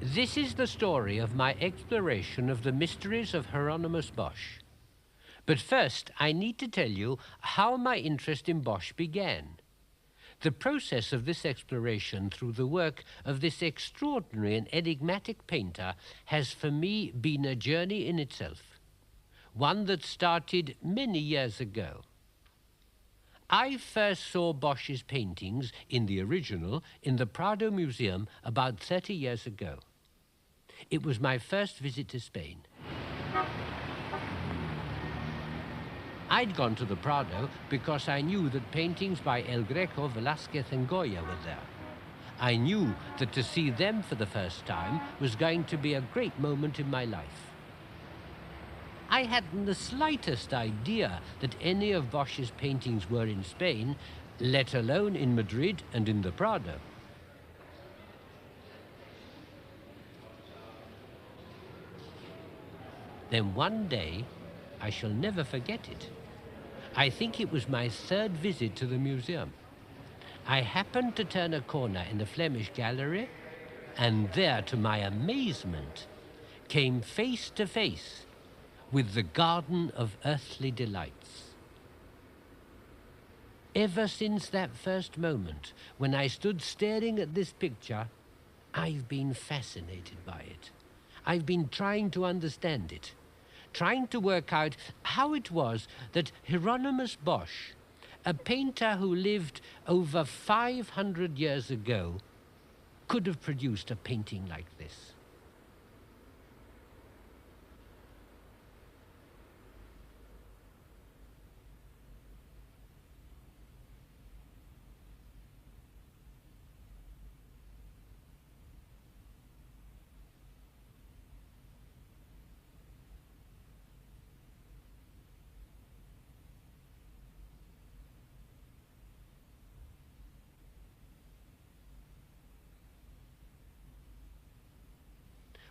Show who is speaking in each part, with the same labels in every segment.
Speaker 1: This is the story of my exploration of the mysteries of Hieronymus Bosch. But first, I need to tell you how my interest in Bosch began. The process of this exploration through the work of this extraordinary and enigmatic painter has for me been a journey in itself, one that started many years ago. I first saw Bosch's paintings in the original in the Prado Museum about 30 years ago. It was my first visit to Spain. I'd gone to the Prado because I knew that paintings by El Greco, Velázquez and Goya were there. I knew that to see them for the first time was going to be a great moment in my life. I hadn't the slightest idea that any of Bosch's paintings were in Spain, let alone in Madrid and in the Prado. Then one day, I shall never forget it. I think it was my third visit to the museum. I happened to turn a corner in the Flemish gallery, and there, to my amazement, came face to face with the Garden of Earthly Delights. Ever since that first moment, when I stood staring at this picture, I've been fascinated by it. I've been trying to understand it, trying to work out how it was that Hieronymus Bosch, a painter who lived over 500 years ago, could have produced a painting like this.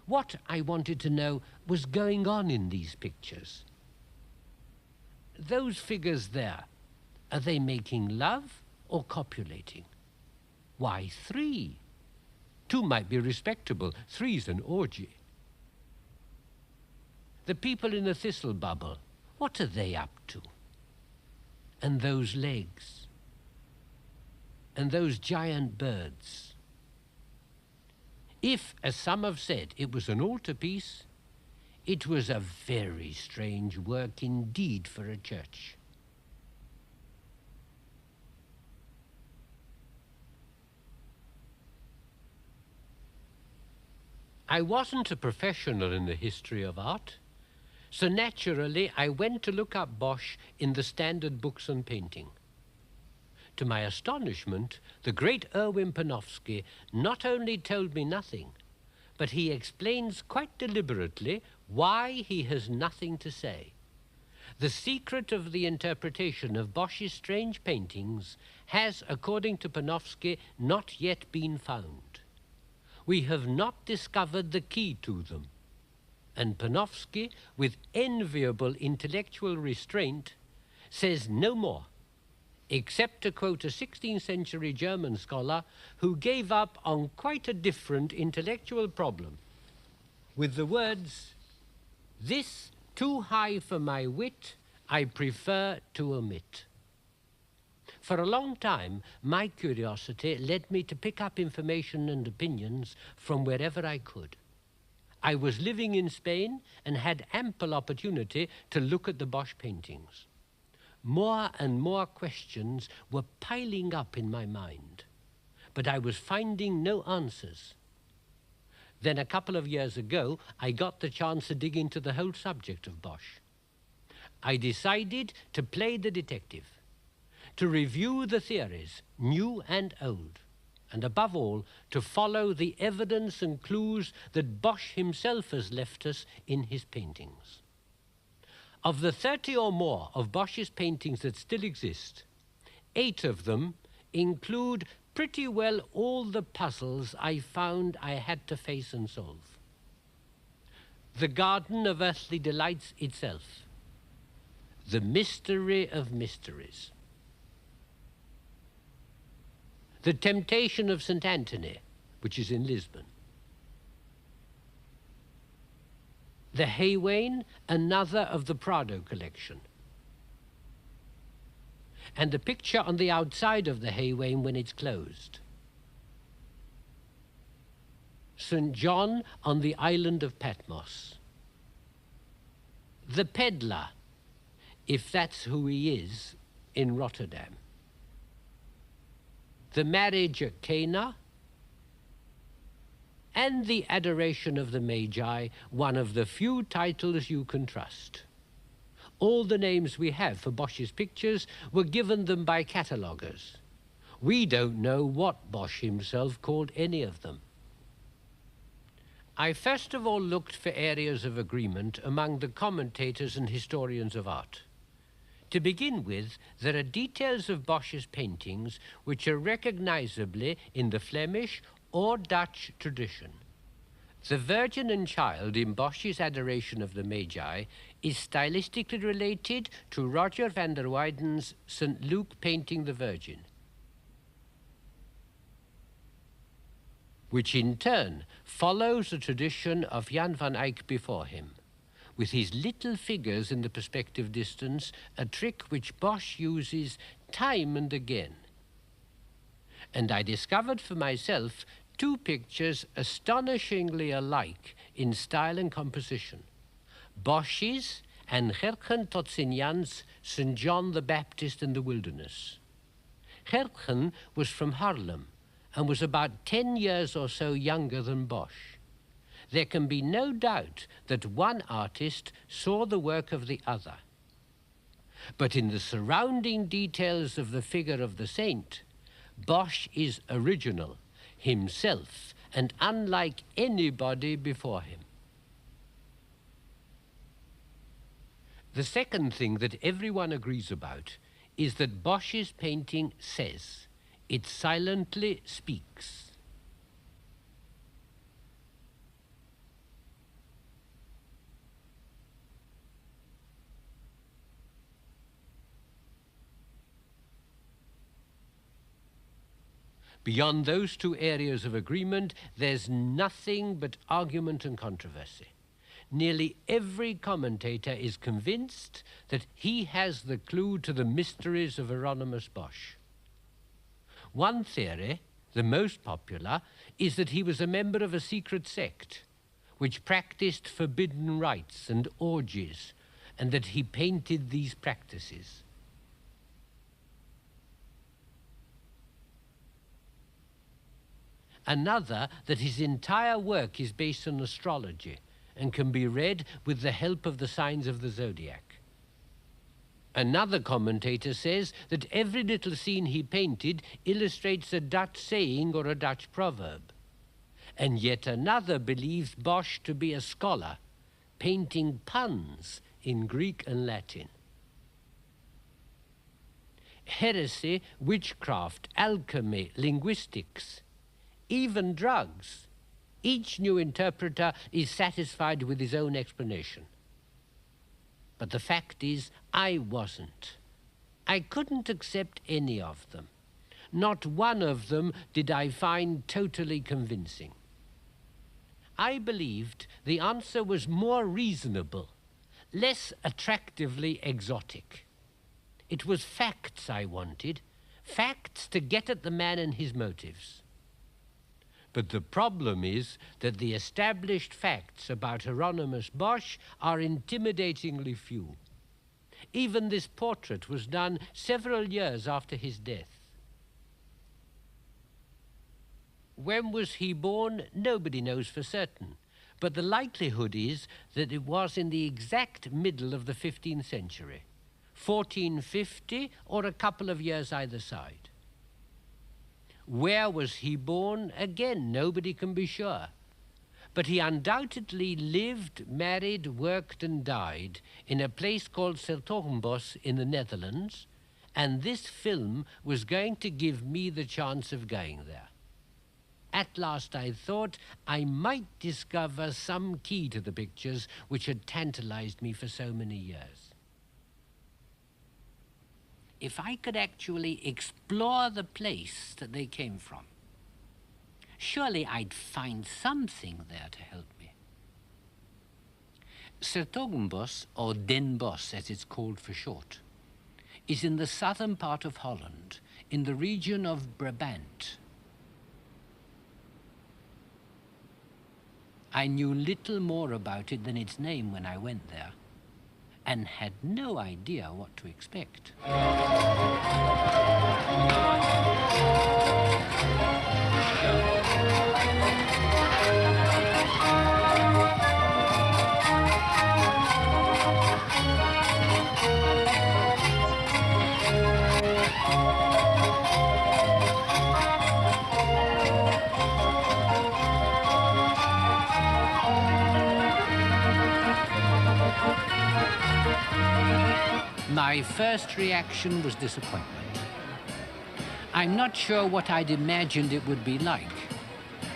Speaker 1: What I wanted to know was going on in these pictures. Those figures there, are they making love or copulating? Why 3? 2 might be respectable, 3's an orgy. The people in the thistle bubble, what are they up to? And those legs, and those giant birds. If, as some have said, it was an altarpiece, it was a very strange work indeed for a church. I wasn't a professional in the history of art, so naturally I went to look up Bosch in the standard books on painting. To my astonishment, the great Erwin Panofsky not only told me nothing, but he explains quite deliberately why he has nothing to say. The secret of the interpretation of Bosch's strange paintings has, according to Panofsky, not yet been found. We have not discovered the key to them. And Panofsky, with enviable intellectual restraint, says no more, except to quote a 16th century German scholar who gave up on quite a different intellectual problem, with the words, "This too high for my wit, I prefer to omit." For a long time, my curiosity led me to pick up information and opinions from wherever I could. I was living in Spain and had ample opportunity to look at the Bosch paintings. More and more questions were piling up in my mind, but I was finding no answers. Then a couple of years ago, I got the chance to dig into the whole subject of Bosch. I decided to play the detective, to review the theories, new and old, and above all, to follow the evidence and clues that Bosch himself has left us in his paintings. Of the 30 or more of Bosch's paintings that still exist, 8 of them include pretty well all the puzzles I found I had to face and solve. The Garden of Earthly Delights itself, the mystery of mysteries. The Temptation of St. Anthony, which is in Lisbon. The Haywain, another of the Prado collection. And the picture on the outside of the Haywain when it's closed. St. John on the island of Patmos. The peddler, if that's who he is, in Rotterdam. The marriage at Cana, and the adoration of the Magi, one of the few titles you can trust. All the names we have for Bosch's pictures were given them by cataloguers. We don't know what Bosch himself called any of them. I first of all looked for areas of agreement among the commentators and historians of art. To begin with, there are details of Bosch's paintings which are recognizably in the Flemish or Dutch tradition. The Virgin and Child in Bosch's adoration of the Magi is stylistically related to Roger van der Weyden's St. Luke painting the Virgin, which in turn follows the tradition of Jan van Eyck before him, with his little figures in the perspective distance, a trick which Bosch uses time and again. And I discovered for myself two pictures astonishingly alike in style and composition, Bosch's and Gertgen Totsinjan's St. John the Baptist in the Wilderness. Gertgen was from Haarlem and was about 10 years or so younger than Bosch. There can be no doubt that one artist saw the work of the other. But in the surrounding details of the figure of the saint, Bosch is original, himself, and unlike anybody before him. The second thing that everyone agrees about is that Bosch's painting says, it silently speaks. Beyond those two areas of agreement, there's nothing but argument and controversy. Nearly every commentator is convinced that he has the clue to the mysteries of Hieronymus Bosch. One theory, the most popular, is that he was a member of a secret sect which practiced forbidden rites and orgies, and that he painted these practices. Another, that his entire work is based on astrology and can be read with the help of the signs of the zodiac. Another commentator says that every little scene he painted illustrates a Dutch saying or a Dutch proverb. And yet another believes Bosch to be a scholar, painting puns in Greek and Latin. Heresy, witchcraft, alchemy, linguistics, even drugs. Each new interpreter is satisfied with his own explanation. But the fact is, I wasn't. I couldn't accept any of them. Not one of them did I find totally convincing. I believed the answer was more reasonable, less attractively exotic. It was facts I wanted, facts to get at the man and his motives. But the problem is that the established facts about Hieronymus Bosch are intimidatingly few. Even this portrait was done several years after his death. When was he born? Nobody knows for certain, but the likelihood is that it was in the exact middle of the 15th century, 1450 or a couple of years either side. Where was he born? Again, nobody can be sure. But he undoubtedly lived, married, worked and died in a place called 's-Hertogenbosch in the Netherlands, and this film was going to give me the chance of going there. At last I thought I might discover some key to the pictures which had tantalized me for so many years. If I could actually explore the place that they came from, surely I'd find something there to help me.
Speaker 2: 's-Hertogenbosch, or Den Bosch as it's called for short, is in the southern part of Holland, in the region of Brabant. I knew little more about it than its name when I went there, and had no idea what to expect. My first reaction was disappointment. I'm not sure what I'd imagined it would be like,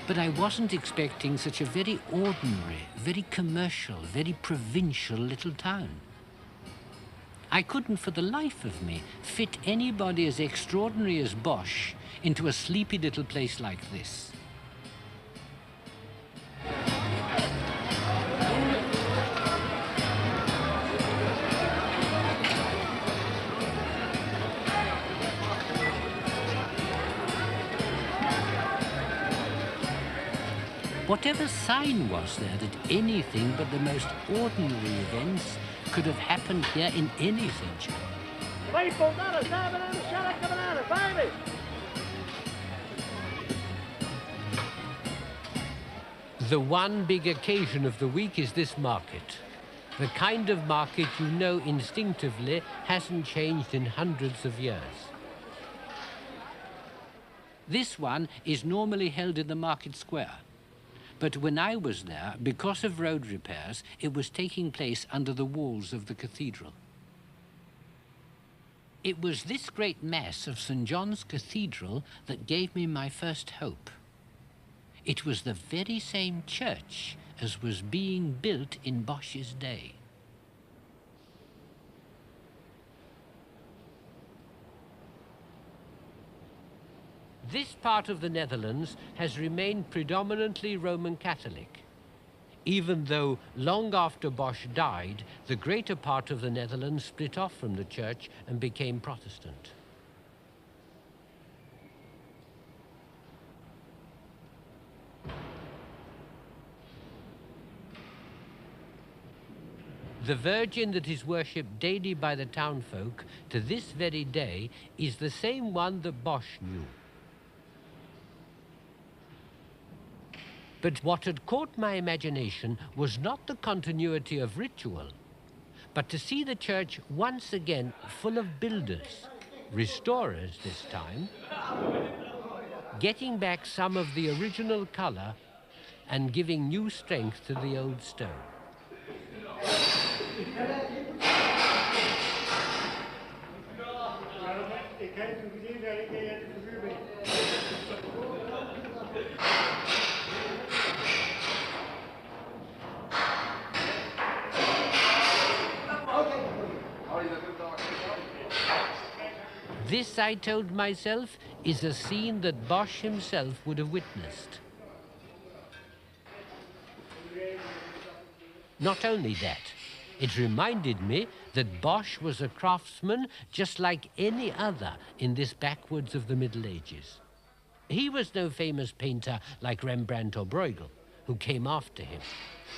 Speaker 2: but I wasn't expecting such a very ordinary, very commercial, very provincial little town. I couldn't for the life of me fit anybody as extraordinary as Bosch into a sleepy little place like this. Whatever sign was there that anything but the most ordinary events could have happened here in any century?
Speaker 1: The one big occasion of the week is this market. The kind of market you know instinctively hasn't changed in hundreds of years.
Speaker 2: This one is normally held in the market square. But when I was there, because of road repairs, it was taking place under the walls of the cathedral. It was this great mass of St. John's Cathedral that gave me my first hope. It was the very same church as was being built in Bosch's day.
Speaker 1: This part of the Netherlands has remained predominantly Roman Catholic, even though long after Bosch died, the greater part of the Netherlands split off from the church and became Protestant. The Virgin that is worshipped daily by the townfolk to this very day is the same one that Bosch knew. But what had caught my imagination was not the continuity of ritual, but to see the church once again full of builders, restorers this time, getting back some of the original color and giving new strength to the old stone. This, I told myself, is a scene that Bosch himself would have witnessed. Not only that, it reminded me that Bosch was a craftsman just like any other in this backwoods of the Middle Ages. He was no famous painter like Rembrandt or Bruegel, who came after him.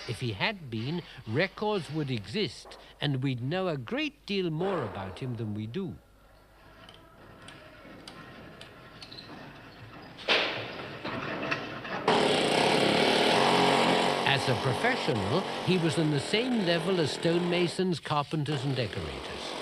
Speaker 1: If he had been, records would exist, and we'd know a great deal more about him than we do. As a professional, he was on the same level as stonemasons, carpenters, and decorators.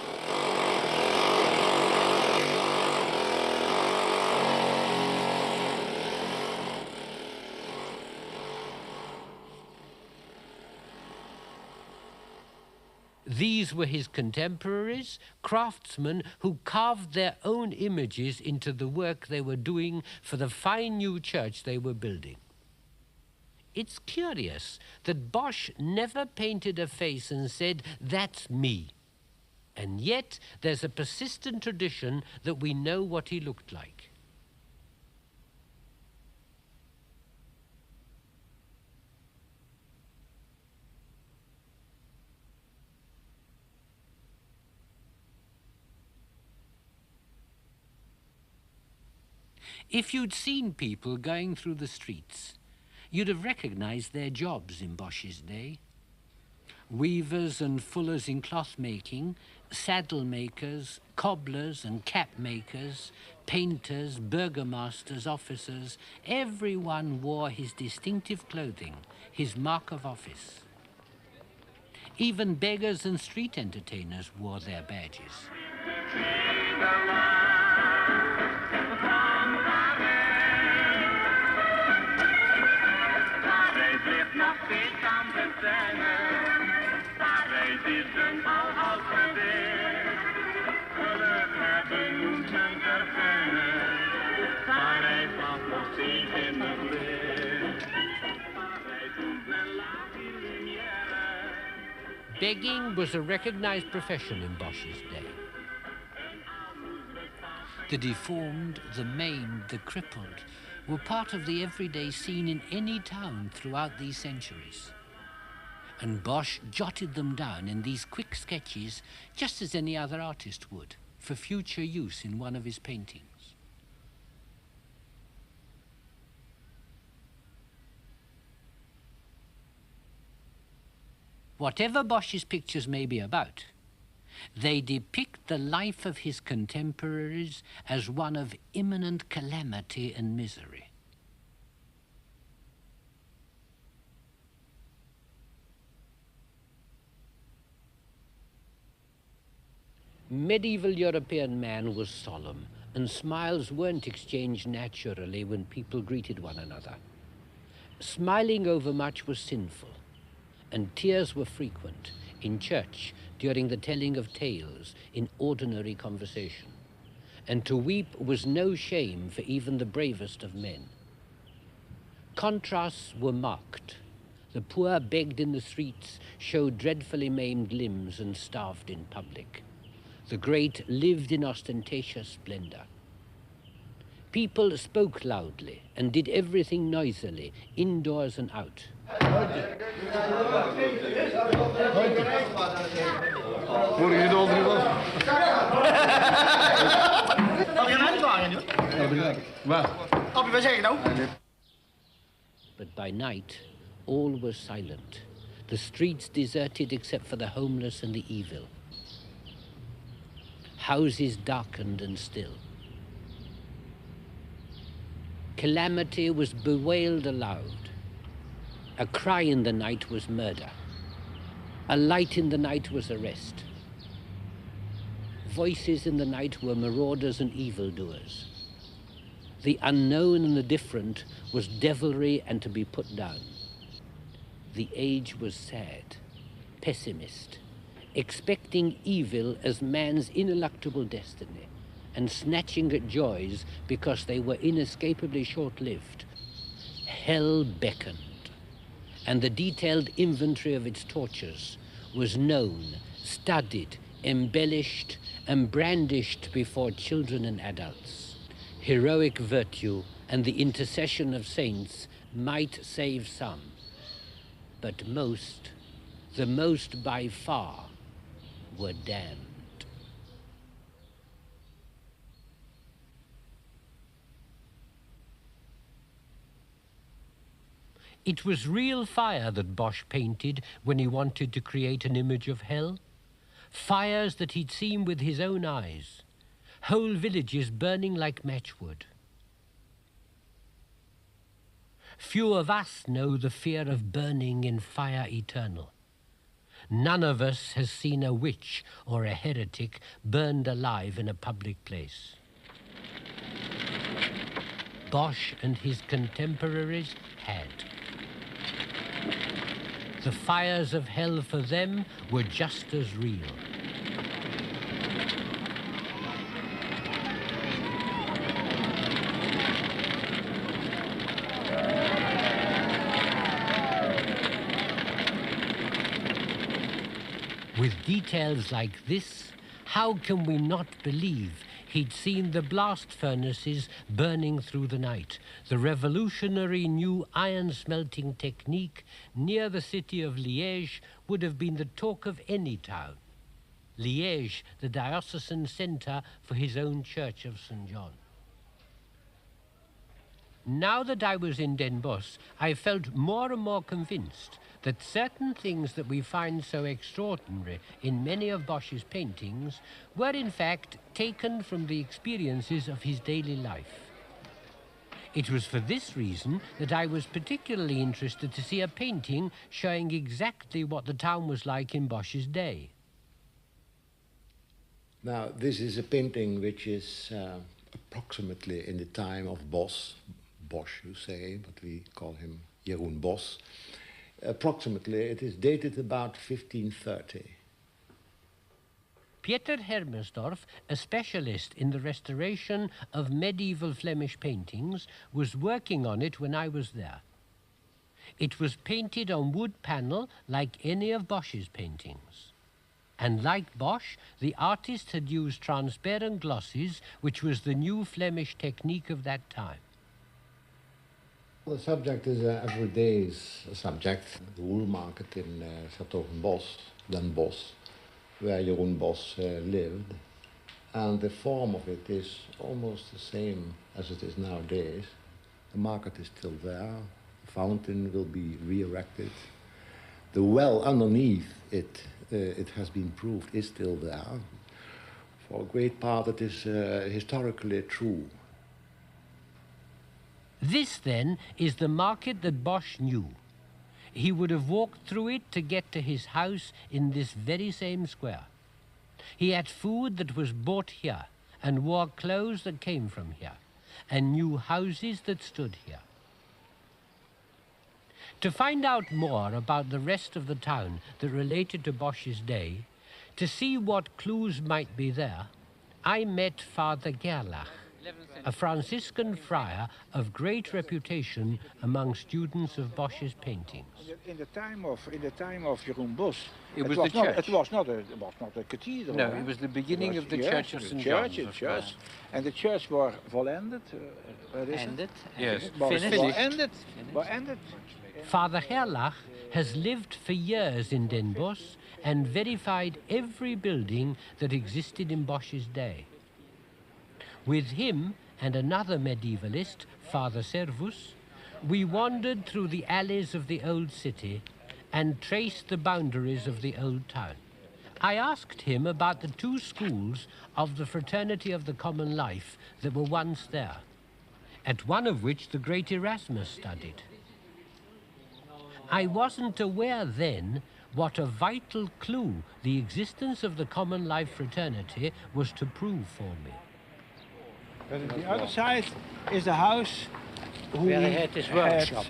Speaker 1: These were his contemporaries, craftsmen who carved their own images into the work they were doing for the fine new church they were building. It's curious that Bosch never painted a face and said, "That's me." And yet there's a persistent tradition that we know what he looked like.
Speaker 2: If you'd seen people going through the streets, you'd have recognized their jobs in Bosch's day. Weavers and fullers in cloth making, saddle makers, cobblers and cap makers, painters, burgomasters, officers, everyone wore his distinctive clothing, his mark of office. Even beggars and street entertainers wore their badges.
Speaker 1: Begging was a recognized profession in Bosch's day.
Speaker 2: The deformed, the maimed, the crippled were part of the everyday scene in any town throughout these centuries. And Bosch jotted them down in these quick sketches, just as any other artist would, for future use in one of his paintings. Whatever Bosch's pictures may be about, they depict the life of his contemporaries as one of imminent calamity and misery.
Speaker 1: Medieval European man was solemn, and smiles weren't exchanged naturally when people greeted one another. Smiling overmuch was sinful, and tears were frequent in church during the telling of tales in ordinary conversation. And to weep was no shame for even the bravest of men. Contrasts were marked. The poor begged in the streets, showed dreadfully maimed limbs, and starved in public. The great lived in ostentatious splendor. People spoke loudly and did everything noisily, indoors and out. But by night, all was silent. The streets deserted except for the homeless and the evil. Houses darkened and still. Calamity was bewailed aloud. A cry in the night was murder. A light in the night was arrest. Voices in the night were marauders and evildoers. The unknown and the different was devilry and to be put down. The age was sad, pessimist, expecting evil as man's ineluctable destiny, and snatching at joys because they were inescapably short-lived. Hell beckoned, and the detailed inventory of its tortures was known, studied, embellished, and brandished before children and adults. Heroic virtue and the intercession of saints might save some, but most, the most by far, were damned. It was real fire that Bosch painted when he wanted to create an image of hell. Fires that he'd seen with his own eyes. Whole villages burning like matchwood. Few of us know the fear of burning in fire eternal. None of us has seen a witch or a heretic burned alive in a public place. Bosch and his contemporaries had. The fires of hell for them were just as real. With details like this, how can we not believe he'd seen the blast furnaces burning through the night, the revolutionary new iron-smelting technique near the city of Liège would have been the talk of any town. Liège, the diocesan centre for his own church of St. John. Now that I was in Den Bosch, I felt more and more convinced that certain things that we find so extraordinary in many of Bosch's paintings were in fact taken from the experiences of his daily life. It was for this reason that I was particularly interested to see a painting showing exactly what the town was like in Bosch's day.
Speaker 3: Now, this is a painting which is approximately in the time of Bosch, you say, but we call him Jeroen Bosch. Approximately, it is dated about 1530.
Speaker 1: Pieter Hermersdorff, a specialist in the restoration of medieval Flemish paintings, was working on it when I was there. It was painted on wood panel like any of Bosch's paintings. And like Bosch, the artist had used transparent glosses, which was the new Flemish technique of that time.
Speaker 3: The subject is an everyday subject. The wool market in Bosch, Den Bosch, where Jeroen Bosch lived. And the form of it is almost the same as it is nowadays. The market is still there. The fountain will be re-erected. The well underneath it, it has been proved, is still there. For a great part, it is historically true.
Speaker 1: This, then, is the market that Bosch knew. He would have walked through it to get to his house in this very same square. He ate food that was bought here, and wore clothes that came from here, and knew houses that stood here. To find out more about the rest of the town that related to Bosch's day, to see what clues might be there, I met Father Gerlach, a Franciscan friar of great reputation among students of Bosch's paintings.
Speaker 4: In the time of Jeroen Bosch,
Speaker 2: it was the church.
Speaker 4: It was not a cathedral.
Speaker 2: No, it was the beginning of the church of St. John's.
Speaker 4: Church, and the church was volended.
Speaker 2: Ended? Yes.
Speaker 4: Finished.
Speaker 1: Father Gerlach has lived for years in Den Bosch and verified every building that existed in Bosch's day. With him and another medievalist, Father Servus, we wandered through the alleys of the old city and traced the boundaries of the old town. I asked him about the two schools of the Fraternity of the Common Life that were once there, at one of which the great Erasmus studied. I wasn't aware then what a vital clue the existence of the Common Life Fraternity was to prove for me.
Speaker 4: But on the other side is the house
Speaker 2: where he had his workshop.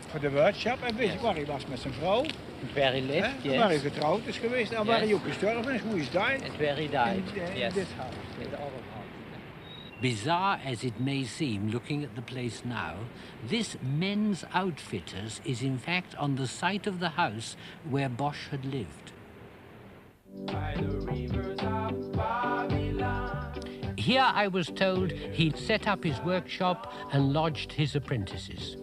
Speaker 4: Voor de workshop. En weet je waar hij was met zijn vrouw?
Speaker 2: Where he lived, yes.
Speaker 4: Waar hij getrouwd is geweest en waar hij ook gestorven is. Hoe is died?
Speaker 2: And where he died,
Speaker 4: in this house.
Speaker 2: In the other house. Bizarre as it may seem looking at the place now, this men's outfitters is in fact on the site of the house where Bosch had lived.
Speaker 5: By the rivers of Babylon.
Speaker 1: Here I was told he'd set up his workshop and lodged his apprentices.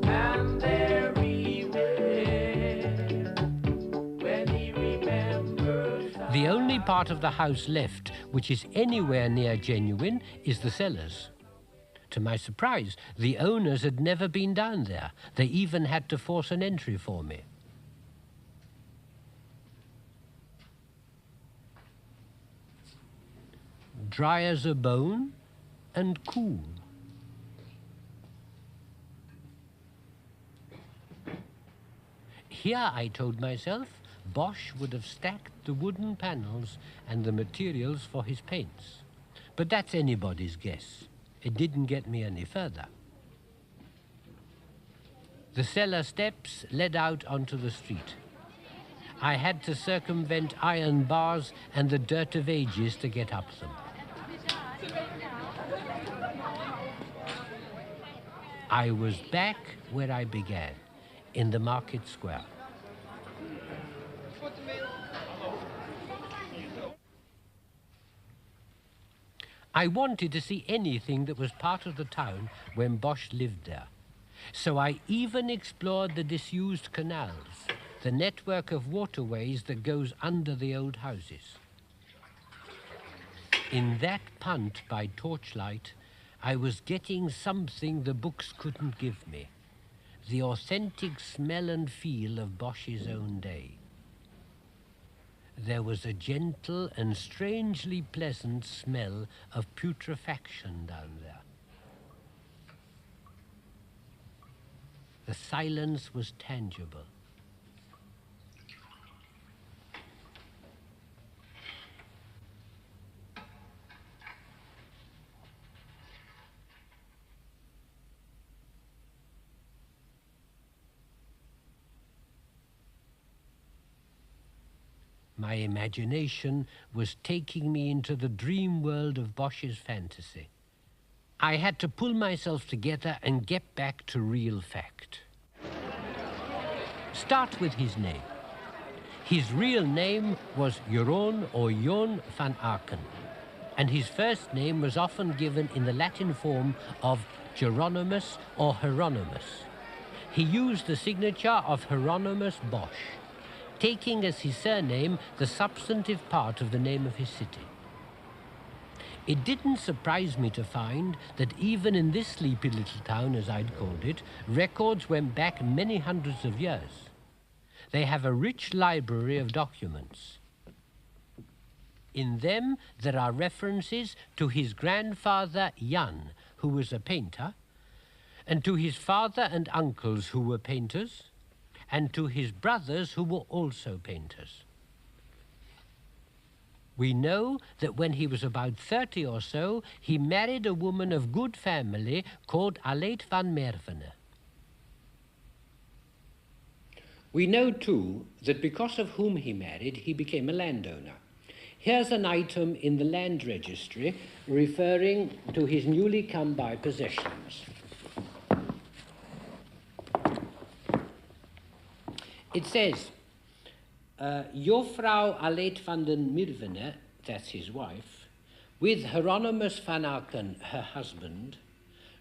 Speaker 5: And there he went, when he remembers.
Speaker 1: The only part of the house left which is anywhere near genuine is the cellars. To my surprise, the owners had never been down there. They even had to force an entry for me. Dry as a bone and cool. Here, I told myself, Bosch would have stacked the wooden panels and the materials for his paints. But that's anybody's guess. It didn't get me any further. The cellar steps led out onto the street. I had to circumvent iron bars and the dirt of ages to get up them. I was back where I began, in the market square. I wanted to see anything that was part of the town when Bosch lived there. So I even explored the disused canals, the network of waterways that goes under the old houses. In that punt by torchlight, I was getting something the books couldn't give me, the authentic smell and feel of Bosch's own day. There was a gentle and strangely pleasant smell of putrefaction down there. The silence was tangible. My imagination was taking me into the dream world of Bosch's fantasy. I had to pull myself together and get back to real fact. Start with his name. His real name was Jeroen or Joon van Aken, and his first name was often given in the Latin form of Hieronymus or Hieronymus. He used the signature of Hieronymus Bosch, taking as his surname the substantive part of the name of his city. It didn't surprise me to find that even in this sleepy little town, as I'd called it, records went back many hundreds of years. They have a rich library of documents. In them, there are references to his grandfather Jan, who was a painter, and to his father and uncles who were painters, and to his brothers who were also painters. We know that when he was about 30 or so, he married a woman of good family called Aleet van Merwene. We know too that because of whom he married, he became a landowner. Here's an item in the land registry referring to his newly come by possessions. It says, Juffrouw Aleet van den Merwene, that's his wife, with Hieronymus van Aken, her husband,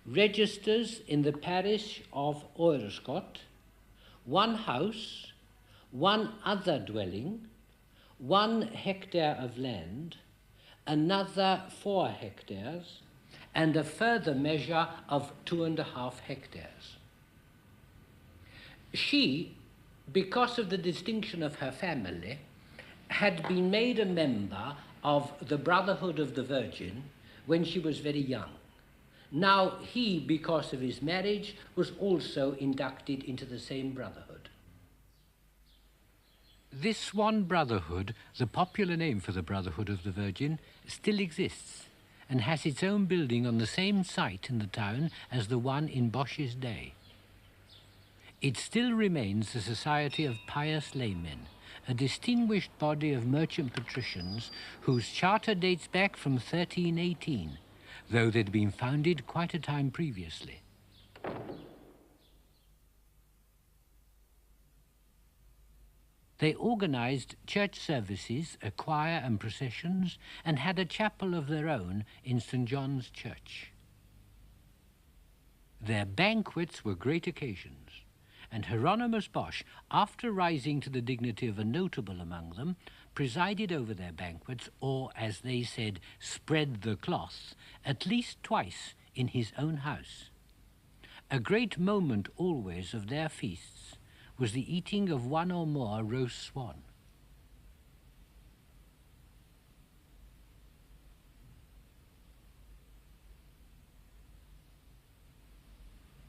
Speaker 1: registers in the parish of Oerskot 1 house, 1 other dwelling, 1 hectare of land, another 4 hectares, and a further measure of 2.5 hectares. She, because of the distinction of her family, had been made a member of the Brotherhood of the Virgin when she was very young. Now he, because of his marriage, was also inducted into the same brotherhood. This one brotherhood, the popular name for the Brotherhood of the Virgin, still exists and has its own building on the same site in the town as the one in Bosch's day. It still remains a society of pious laymen, a distinguished body of merchant patricians whose charter dates back from 1318, though they'd been founded quite a time previously. They organized church services, a choir and processions, and had a chapel of their own in St. John's Church. Their banquets were great occasions, and Hieronymus Bosch, after rising to the dignity of a notable among them, presided over their banquets, or, as they said, spread the cloth, at least twice in his own house. A great moment always of their feasts was the eating of 1 or more roast swan.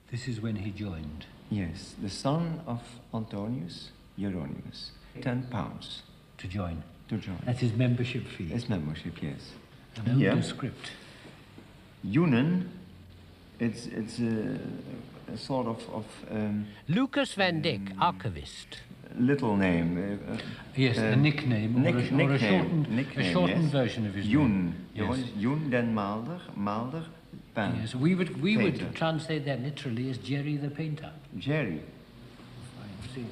Speaker 1: This is when he joined.
Speaker 6: Yes, the son of Antonius, Hieronymus. £10
Speaker 1: To join.
Speaker 6: to join.
Speaker 1: That's his membership fee.
Speaker 6: His membership, yes.
Speaker 1: And
Speaker 6: Yeah.
Speaker 1: the script.
Speaker 6: Yunen, it's a sort of
Speaker 1: Lucas van Dijk, archivist.
Speaker 6: little name.
Speaker 1: Yes, a nickname, or a shortened
Speaker 6: yes.
Speaker 1: version of his
Speaker 6: Jun.
Speaker 1: name. Yes.
Speaker 6: Jun den Malder, Pan.
Speaker 1: Yes, we
Speaker 6: Painter.
Speaker 1: would translate that literally as Jerry the painter.
Speaker 6: Jerry.
Speaker 1: See,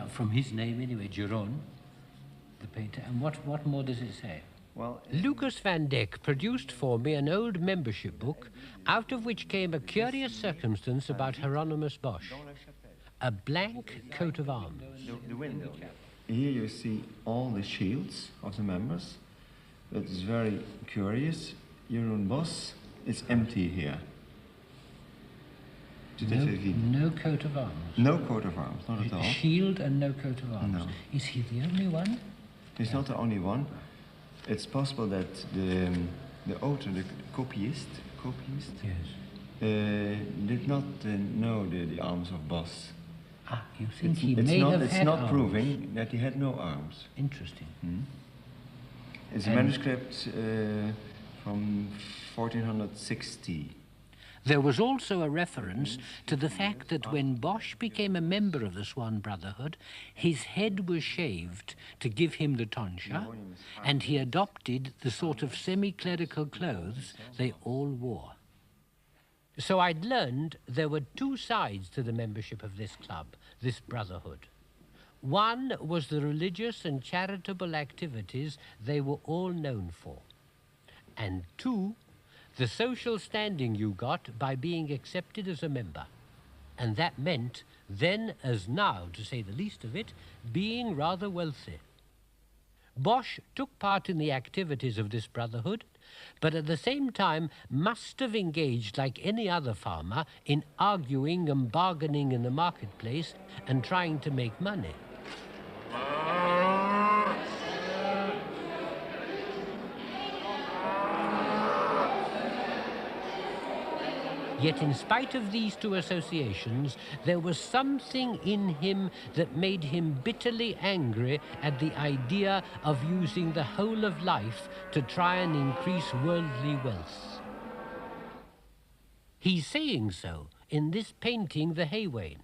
Speaker 1: from his name anyway, Jeroen, the painter. And what more does it say?
Speaker 6: Well,
Speaker 1: Lucas van Dijk produced for me an old membership book, out of which came a curious circumstance about Hieronymus Bosch. A blank coat of arms.
Speaker 6: the window. Here you see all the shields of the members. It's very curious. Jeroen Bosch, It's empty here.
Speaker 2: No coat of arms.
Speaker 6: No coat of arms, not at all.
Speaker 2: Shield and no coat of arms.
Speaker 6: No.
Speaker 2: Is he the only one?
Speaker 6: He's not the only one. It's possible that the author, the copyist,
Speaker 2: Yes.
Speaker 6: did not know the arms of Bosch.
Speaker 2: Ah, you think he may have
Speaker 6: it's
Speaker 2: had
Speaker 6: not
Speaker 2: arms?
Speaker 6: proving that he had no arms.
Speaker 2: Interesting.
Speaker 6: It's a manuscript from 1460.
Speaker 2: There was also a reference to the fact that when Bosch became a member of the Swan Brotherhood, his head was shaved to give him the tonsure, and he adopted the sort of semi-clerical clothes they all wore.
Speaker 1: So I'd learned there were two sides to the membership of this club, this brotherhood. One was the religious and charitable activities they were all known for. And two, the social standing you got by being accepted as a member. And that meant, then as now, to say the least of it, being rather wealthy. Bosch took part in the activities of this brotherhood, but at the same time must have engaged like any other farmer in arguing and bargaining in the marketplace and trying to make money. Yet in spite of these two associations, there was something in him that made him bitterly angry at the idea of using the whole of life to try and increase worldly wealth. He's saying so in this painting, The Haywain.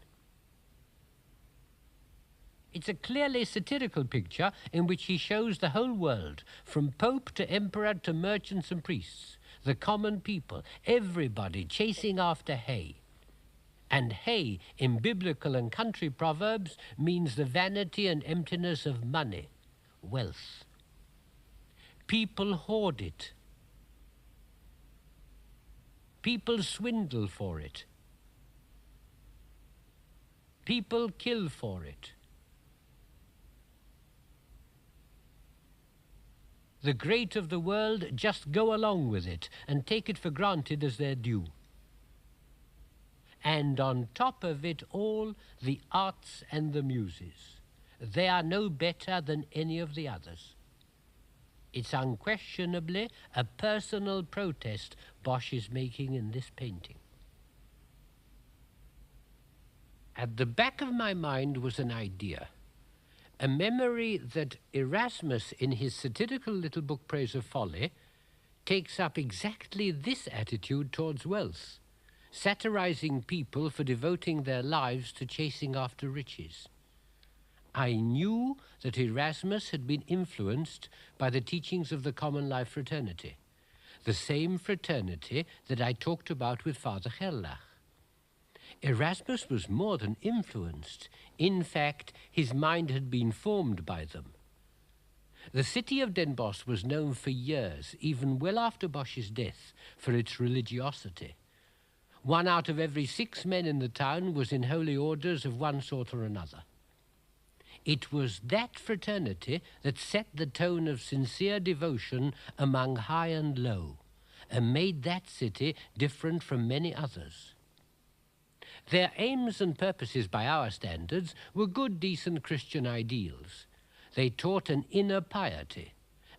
Speaker 1: It's a clearly satirical picture in which he shows the whole world, from Pope to Emperor to merchants and priests, the common people, everybody chasing after hay. And hay, in biblical and country proverbs, means the vanity and emptiness of money, wealth. People hoard it. People swindle for it. People kill for it. The great of the world just go along with it and take it for granted as their due. And on top of it all, the arts and the muses. They are no better than any of the others. It's unquestionably a personal protest Bosch is making in this painting. At the back of my mind was an idea. A memory that Erasmus, in his satirical little book Praise of Folly, takes up exactly this attitude towards wealth, satirizing people for devoting their lives to chasing after riches. I knew that Erasmus had been influenced by the teachings of the Common Life Fraternity, the same fraternity that I talked about with Father Gerlach. Erasmus was more than influenced. In fact, his mind had been formed by them. The city of Den Bosch was known for years, even well after Bosch's death, for its religiosity. 1 out of every 6 men in the town was in holy orders of one sort or another. It was that fraternity that set the tone of sincere devotion among high and low, and made that city different from many others. Their aims and purposes by our standards were good, decent Christian ideals. They taught an inner piety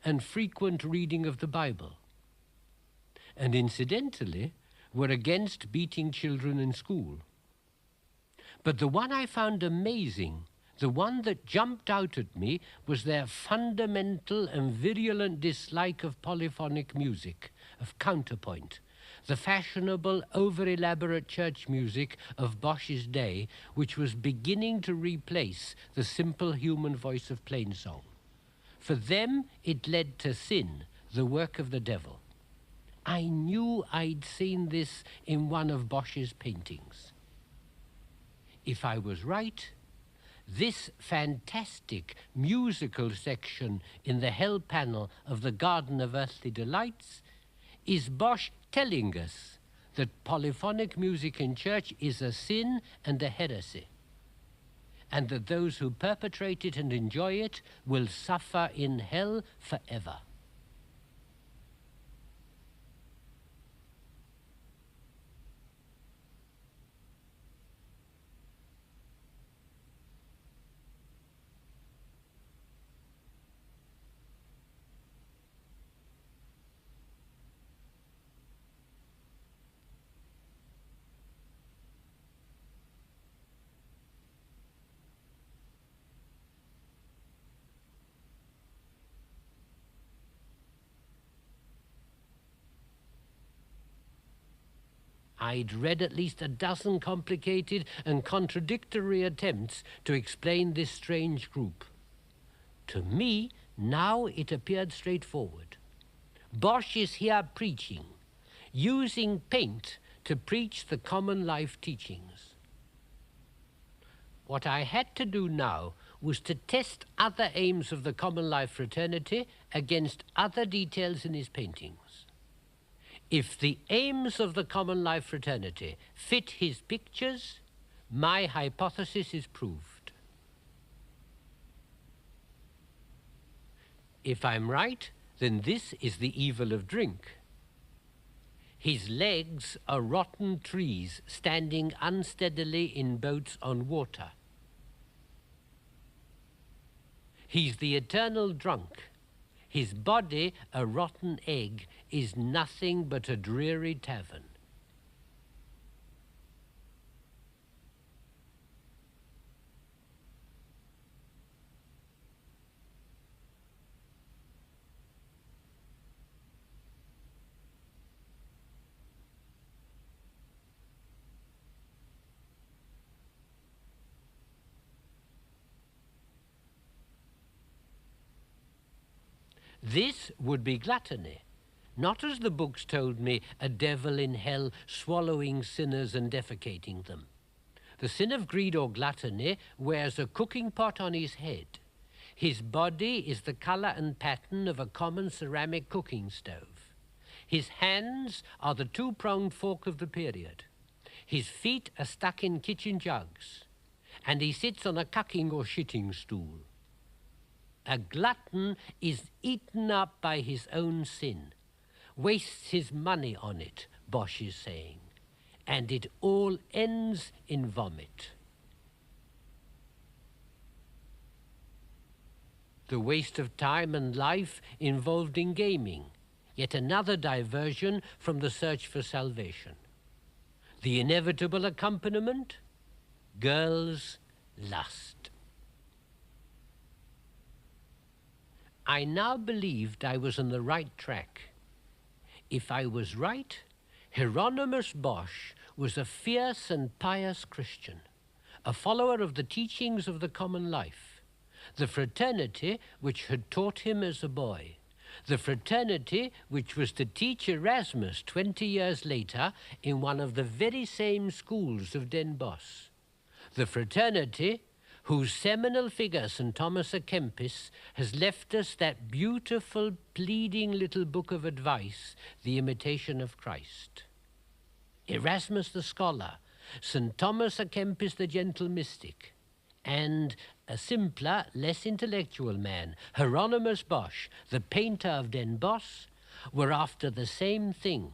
Speaker 1: and frequent reading of the Bible, and incidentally were against beating children in school. But the one I found amazing, the one that jumped out at me, was their fundamental and virulent dislike of polyphonic music, of counterpoint, the fashionable, over-elaborate church music of Bosch's day, which was beginning to replace the simple human voice of plainsong. For them, it led to sin, the work of the devil. I knew I'd seen this in one of Bosch's paintings. If I was right, this fantastic musical section in the hell panel of the Garden of Earthly Delights is Bosch telling us that polyphonic music in church is a sin and a heresy, and that those who perpetrate it and enjoy it will suffer in hell forever. I'd read at least a dozen complicated and contradictory attempts to explain this strange group. To me, now it appeared straightforward. Bosch is here preaching, using paint to preach the common life teachings. What I had to do now was to test other aims of the common life fraternity against other details in his paintings. If the aims of the common life fraternity fit his pictures, my hypothesis is proved. If I'm right, then this is the evil of drink. His legs are rotten trees standing unsteadily in boats on water. He's the eternal drunk. His body, a rotten egg, is nothing but a dreary tavern. This would be gluttony, not as the books told me, a devil in hell swallowing sinners and defecating them. The sin of greed or gluttony wears a cooking pot on his head. His body is the color and pattern of a common ceramic cooking stove. His hands are the two-pronged fork of the period. His feet are stuck in kitchen jugs, and he sits on a cucking or shitting stool. A glutton is eaten up by his own sin, wastes his money on it, Bosch is saying, and it all ends in vomit. The waste of time and life involved in gaming, yet another diversion from the search for salvation. The inevitable accompaniment? Girls' lust. I now believed I was on the right track. If I was right, Hieronymus Bosch was a fierce and pious Christian, a follower of the teachings of the common life, the fraternity which had taught him as a boy, the fraternity which was to teach Erasmus 20 years later in one of the very same schools of Den Bosch, the fraternity whose seminal figure, St. Thomas à Kempis, has left us that beautiful, pleading little book of advice, The Imitation of Christ. Erasmus the scholar, St. Thomas à Kempis the gentle mystic, and a simpler, less intellectual man, Hieronymus Bosch, the painter of Den Bosch, were after the same thing.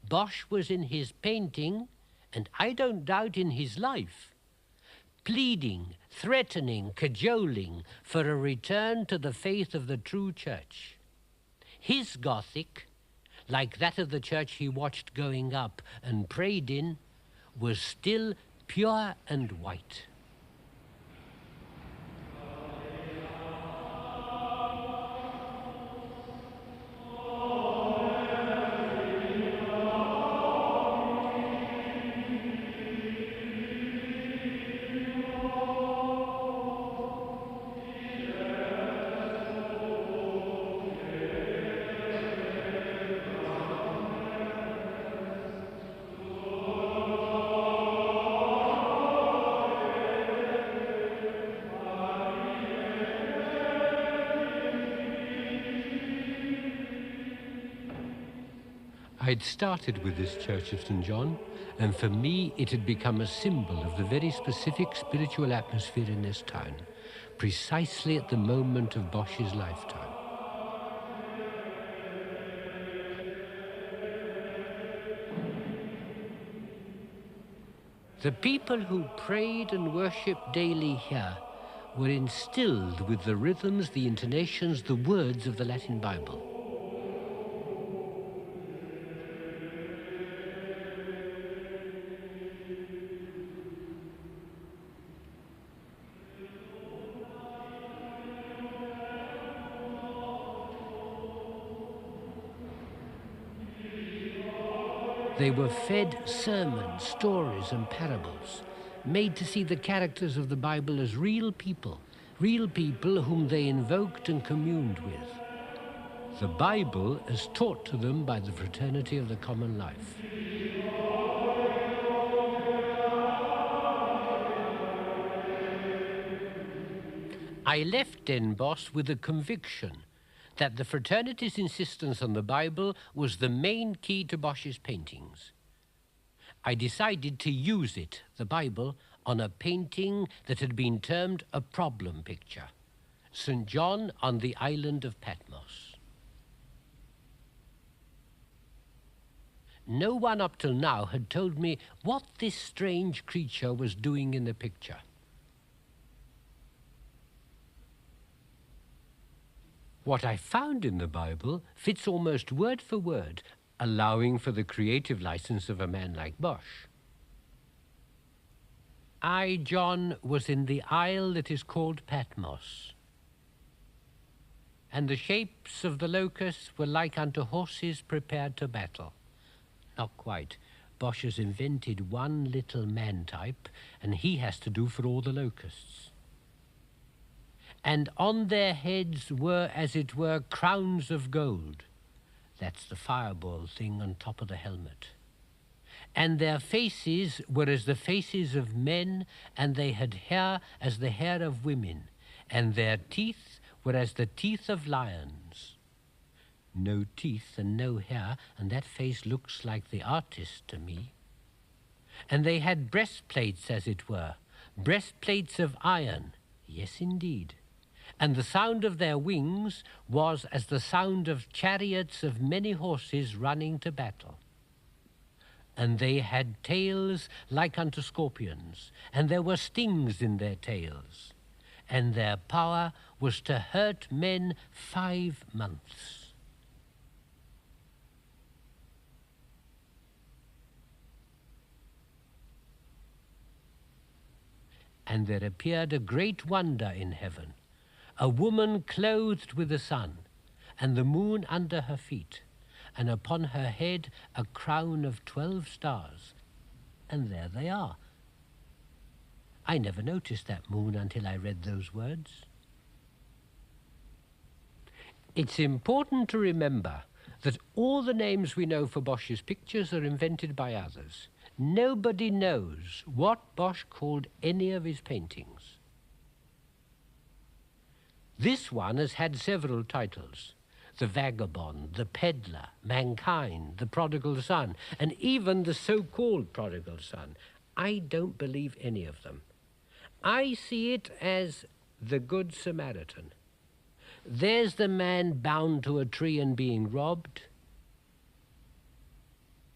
Speaker 1: Bosch was in his painting, and I don't doubt in his life, pleading, threatening, cajoling for a return to the faith of the true church. His Gothic, like that of the church he watched going up and prayed in, was still pure and white. I'd started with this Church of St. John, and for me it had become a symbol of the very specific spiritual atmosphere in this town, precisely at the moment of Bosch's lifetime. The people who prayed and worshipped daily here were instilled with the rhythms, the intonations, the words of the Latin Bible.
Speaker 2: They were fed sermons, stories, and parables, made to see the characters of the Bible as real people whom they invoked and communed with. The Bible as taught to them by the fraternity of the common life. I left Den Bosch with a conviction that the fraternity's insistence on the Bible was the main key to Bosch's paintings. I decided to use it, the Bible, on a painting that had been termed a problem picture, St. John on the island of Patmos. No one up till now had told me what this strange creature was doing in the picture. What I found in the Bible fits almost word for word, allowing for the creative license of a man like Bosch. I, John, was in the isle that is called Patmos, and the shapes of the locusts were like unto horses prepared to battle. Not quite. Bosch has invented one little man type, and he has to do for all the locusts. And on their heads were, as it were, crowns of gold. That's the fireball thing on top of the helmet. And their faces were as the faces of men, and they had hair as the hair of women, and their teeth were as the teeth of lions. No teeth and no hair, and that face looks like the artist to me. And they had breastplates, as it were, breastplates of iron, yes, indeed. And the sound of their wings was as the sound of chariots of many horses running to battle. And they had tails like unto scorpions, and there were stings in their tails, and their power was to hurt men 5 months. And there appeared a great wonder in heaven, a woman clothed with the sun, and the moon under her feet, and upon her head a crown of 12 stars. And there they are. I never noticed that moon until I read those words. It's important to remember that all the names we know for Bosch's pictures are invented by others. Nobody knows what Bosch called any of his paintings. This one has had several titles: The Vagabond, The Peddler, Mankind, The Prodigal Son, and even the so-called Prodigal Son. I don't believe any of them. I see it as the Good Samaritan. There's the man bound to a tree and being robbed.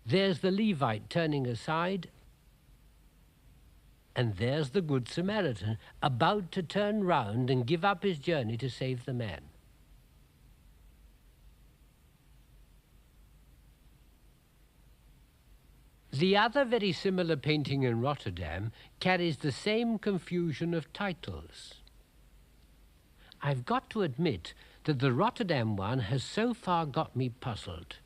Speaker 2: There's the Levite turning aside. And there's the Good Samaritan, about to turn round and give up his journey to save the man. The other very similar painting in Rotterdam carries the same confusion of titles. I've got to admit that the Rotterdam one has so far got me puzzled.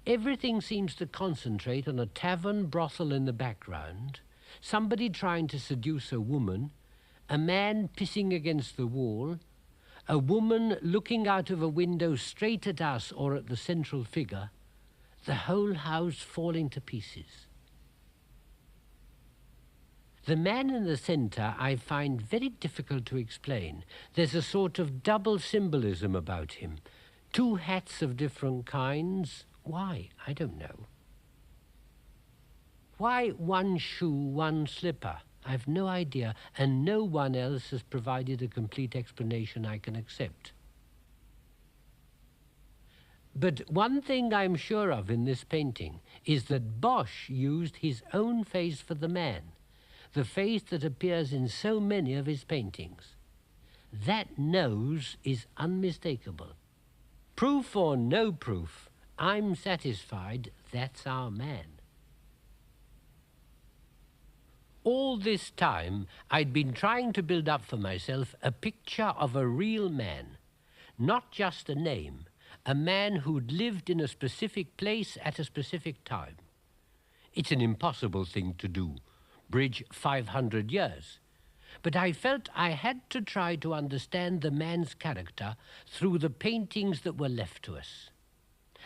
Speaker 2: Everything seems to concentrate on a tavern brothel in the background, somebody trying to seduce a woman, a man pissing against the wall, a woman looking out of a window straight at us or at the central figure, the whole house falling to pieces. The man in the center I find very difficult to explain. There's a sort of double symbolism about him. 2 hats of different kinds. Why? I don't know. Why 1 shoe, 1 slipper? I've no idea, and no one else has provided a complete explanation I can accept. But one thing I'm sure of in this painting is that Bosch used his own face for the man, the face that appears in so many of his paintings. That nose is unmistakable. Proof or no proof, I'm satisfied that's our man. All this time, I'd been trying to build up for myself a picture of a real man, not just a name, a man who'd lived in a specific place at a specific time.
Speaker 1: It's an impossible thing to do, bridge 500 years. But I felt I had to try to understand the man's character through the paintings that were left to us.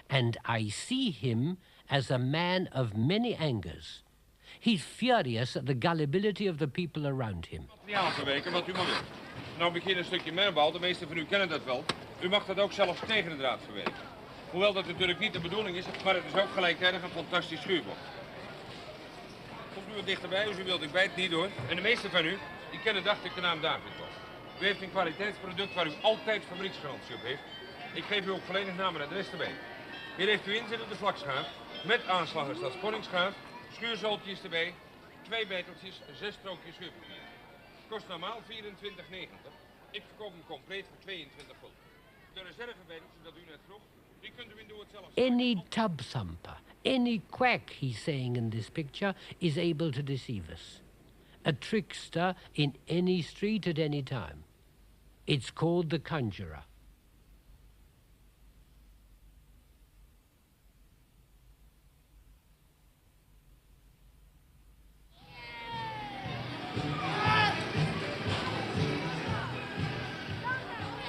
Speaker 1: And I see him as a man of many angers. He's furious at the gullibility of the people around him.
Speaker 7: Materiaal verwerken wat u maar wilt. Nou begin een stukje merbouw, de meesten van u kennen dat wel. U mag dat ook zelfs tegen de draad verwerken. Hoewel dat natuurlijk niet de bedoeling is, maar het is ook gelijktijdig een fantastisch schuurblok. Komt u wat dichterbij, als u wilt, ik bijt niet hoor. En de meesten van u, die kennen dacht ik de naam David wel. U heeft een kwaliteitsproduct waar u altijd fabrieksgarantie op heeft. Ik geef u ook volledig naam en adres erbij. Hier heeft u inzittende vlakschaaf, met aanslagers als sponningschaaf, schuurzooltjes erbij, 2 beteltjes, 6 strookjes schuurpapier. Kost normaal 24,90. Ik verkoop hem compleet voor 22 gulden. De reservebeteltjes dat u net vroeg, die kunt u in doe het zelf.
Speaker 1: Any tub thumper, any quack, he's saying in this picture, is able to deceive us. A trickster in any street at any time. It's called the conjurer.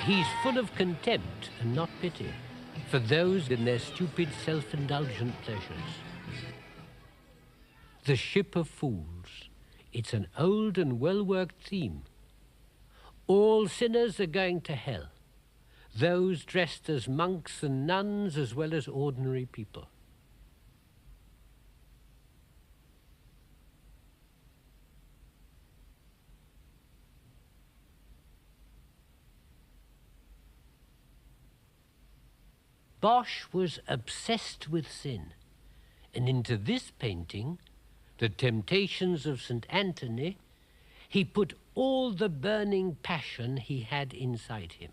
Speaker 1: He's full of contempt and not pity for those in their stupid self-indulgent pleasures. The Ship of Fools. It's an old and well-worked theme. All sinners are going to hell, those dressed as monks and nuns as well as ordinary people. Bosch was obsessed with sin, and into this painting, The Temptations of St. Anthony, he put all the burning passion he had inside him.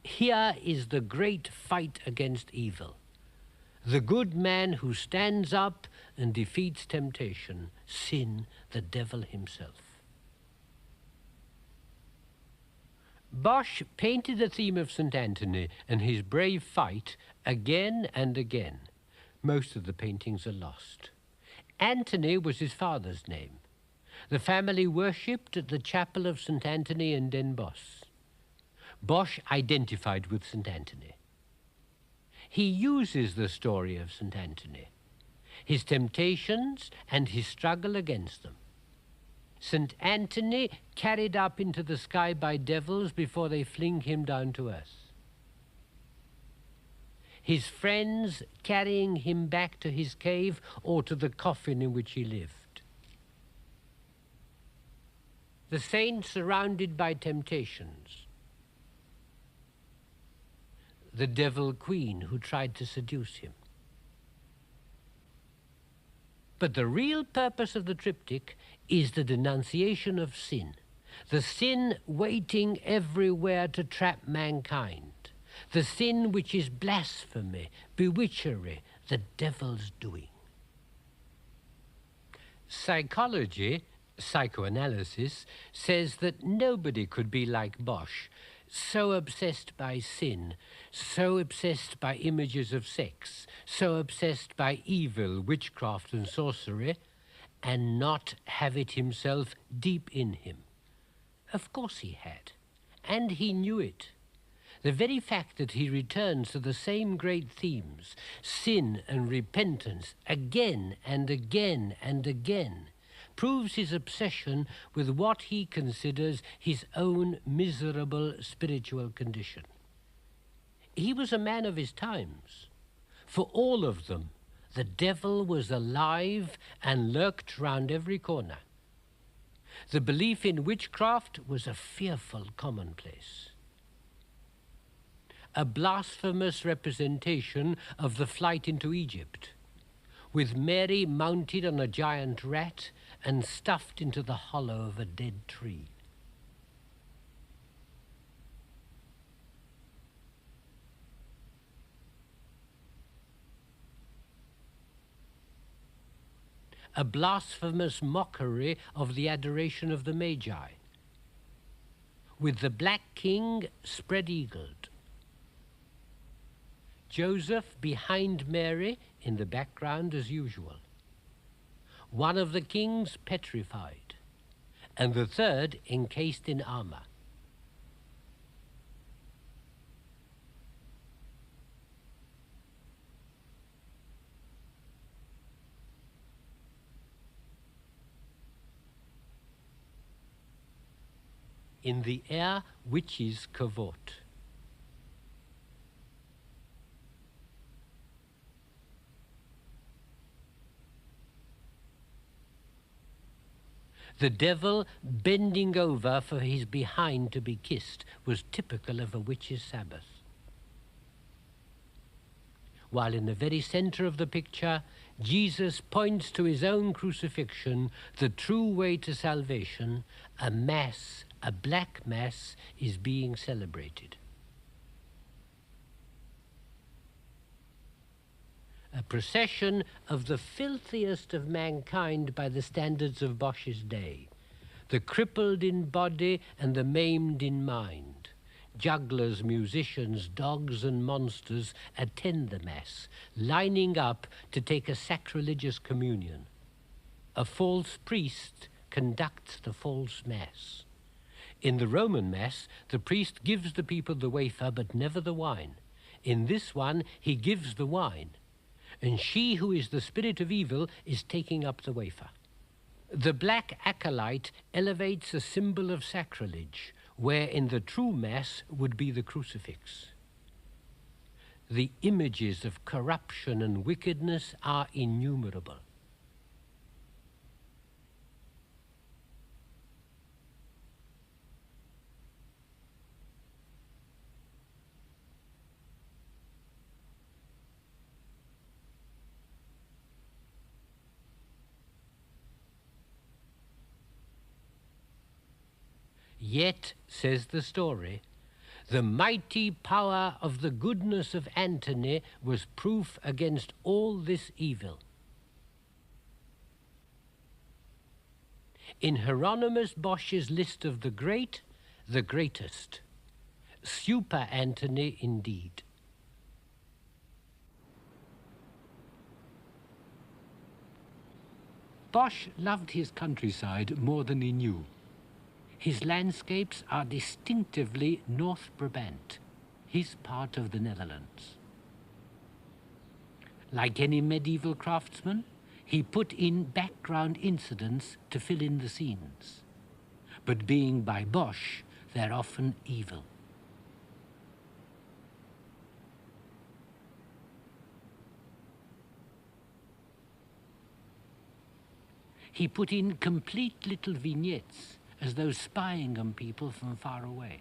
Speaker 1: Here is the great fight against evil. The good man who stands up and defeats temptation, sin, the devil himself. Bosch painted the theme of St. Anthony and his brave fight again and again. Most of the paintings are lost. Anthony was his father's name. The family worshipped at the chapel of St. Anthony in Den Bosch. Bosch identified with St. Anthony. He uses the story of St. Anthony, his temptations and his struggle against them. St. Anthony carried up into the sky by devils before they fling him down to earth. His friends carrying him back to his cave or to the coffin in which he lived. The saint surrounded by temptations. The devil queen who tried to seduce him. But the real purpose of the triptych is the denunciation of sin, the sin waiting everywhere to trap mankind, the sin which is blasphemy, bewitchery, the devil's doing. Psychology, psychoanalysis, says that nobody could be like Bosch, so obsessed by sin, so obsessed by images of sex, so obsessed by evil, witchcraft and sorcery, and not have it himself deep in him. Of course he had, and he knew it. The very fact that he returns to the same great themes, sin and repentance, again and again and again, proves his obsession with what he considers his own miserable spiritual condition. He was a man of his times. For all of them, the devil was alive and lurked round every corner. The belief in witchcraft was a fearful commonplace. A blasphemous representation of the flight into Egypt, with Mary mounted on a giant rat and stuffed into the hollow of a dead tree. A blasphemous mockery of the adoration of the Magi, with the black king spread-eagled, Joseph behind Mary in the background as usual. One of the kings petrified, and the third encased in armor. In the air, witches cavort. The devil bending over for his behind to be kissed was typical of a witch's Sabbath. While in the very center of the picture, Jesus points to his own crucifixion, the true way to salvation. A mass, a black mass, is being celebrated. A procession of the filthiest of mankind by the standards of Bosch's day, the crippled in body and the maimed in mind. Jugglers, musicians, dogs and monsters attend the Mass, lining up to take a sacrilegious communion. A false priest conducts the false Mass. In the Roman Mass, the priest gives the people the wafer but never the wine. In this one, he gives the wine, and she who is the spirit of evil is taking up the wafer. The black acolyte elevates a symbol of sacrilege, where in the true Mass would be the crucifix. The images of corruption and wickedness are innumerable. Yet, says the story, the mighty power of the goodness of Antony was proof against all this evil. In Hieronymus Bosch's list of the great, the greatest. Super Antony indeed.
Speaker 2: Bosch loved his countryside more than he knew. His landscapes are distinctively Noordbrabant, his part of the Netherlands. Like any medieval craftsman, he put in background incidents to fill in the scenes. But being by Bosch, they're often evil. He put in complete little vignettes, as though spying on people from far away.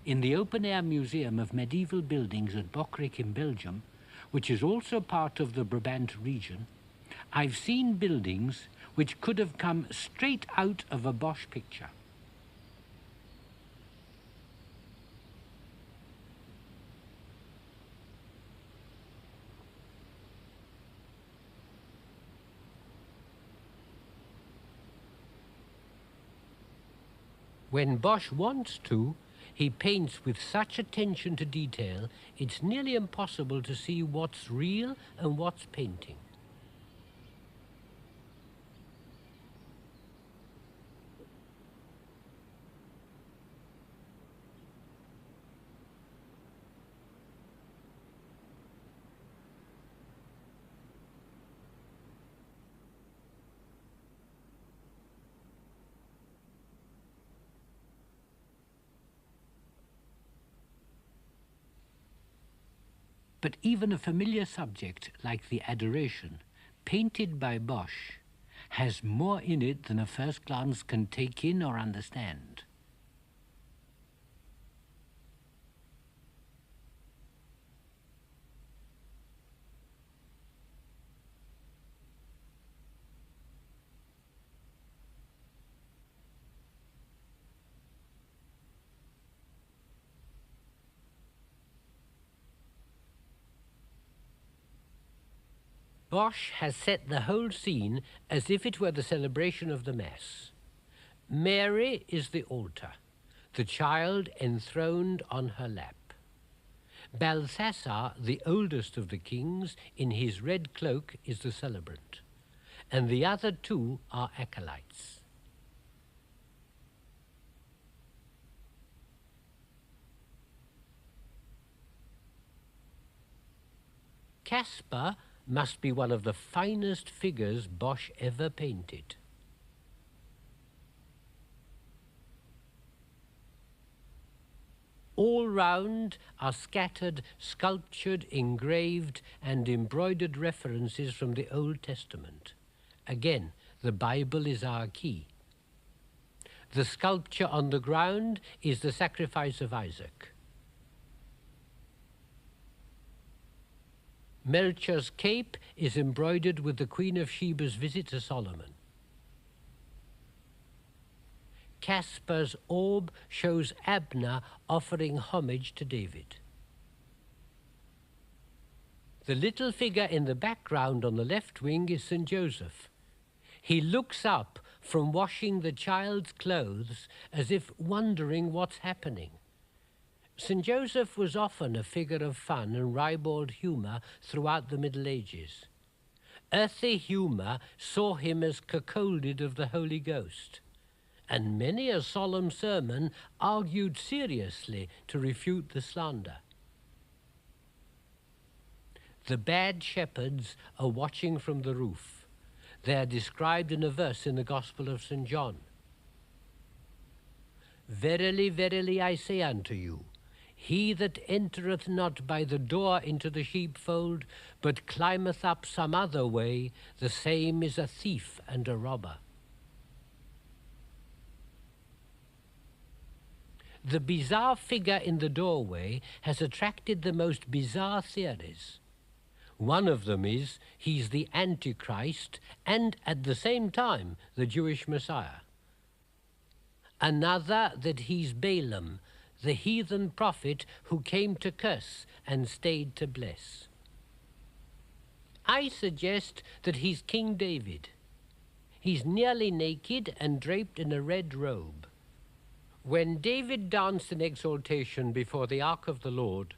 Speaker 2: In the open-air museum of medieval buildings at Bokrijk in Belgium, which is also part of the Brabant region, I've seen buildings which could have come straight out of a Bosch picture.
Speaker 1: When Bosch wants to, he paints with such attention to detail, it's nearly impossible to see what's real and what's painting.
Speaker 2: But even a familiar subject like the Adoration, painted by Bosch, has more in it than a first glance can take in or understand.
Speaker 1: Bosch has set the whole scene as if it were the celebration of the Mass. Mary is the altar. the child enthroned on her lap. Balthasar, the oldest of the kings, in his red cloak is the celebrant, and the other two are acolytes. Caspar must be one of the finest figures Bosch ever painted. All round are scattered, sculptured, engraved, and embroidered references from the Old Testament. Again, the Bible is our key. The sculpture on the ground is the sacrifice of Isaac. Melchior's cape is embroidered with the Queen of Sheba's visit to Solomon. Caspar's orb shows Abner offering homage to David. The little figure in the background on the left wing is St. Joseph. He looks up from washing the child's clothes as if wondering what's happening. St. Joseph was often a figure of fun and ribald humour throughout the Middle Ages. Earthy humour saw him as cuckolded of the Holy Ghost, and many a solemn sermon argued seriously to refute the slander. The bad shepherds are watching from the roof. They are described in a verse in the Gospel of St. John. Verily, verily, I say unto you, he that entereth not by the door into the sheepfold, but climbeth up some other way, the same is a thief and a robber. The bizarre figure in the doorway has attracted the most bizarre theories. One of them is he's the Antichrist and at the same time the Jewish Messiah. Another that he's Balaam, the heathen prophet who came to curse and stayed to bless. I suggest that he's King David. He's nearly naked and draped in a red robe. When David danced in exaltation before the ark of the Lord,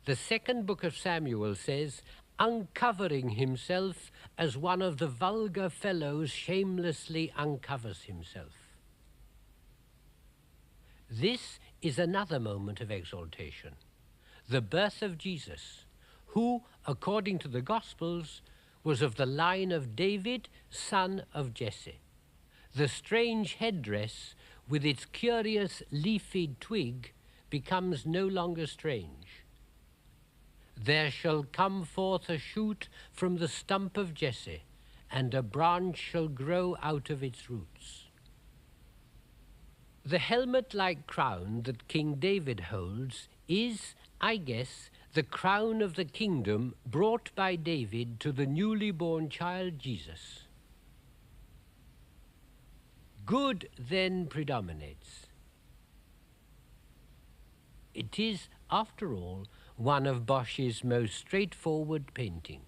Speaker 1: the second book of Samuel says, uncovering himself as one of the vulgar fellows shamelessly uncovers himself. This is another moment of exaltation, the birth of Jesus, who, according to the Gospels, was of the line of David, son of Jesse. The strange headdress with its curious leafy twig becomes no longer strange. There shall come forth a shoot from the stump of Jesse, and a branch shall grow out of its roots. The helmet-like crown that King David holds is, I guess, the crown of the kingdom brought by David to the newly born child Jesus. Good then predominates. It is, after all, one of Bosch's most straightforward paintings.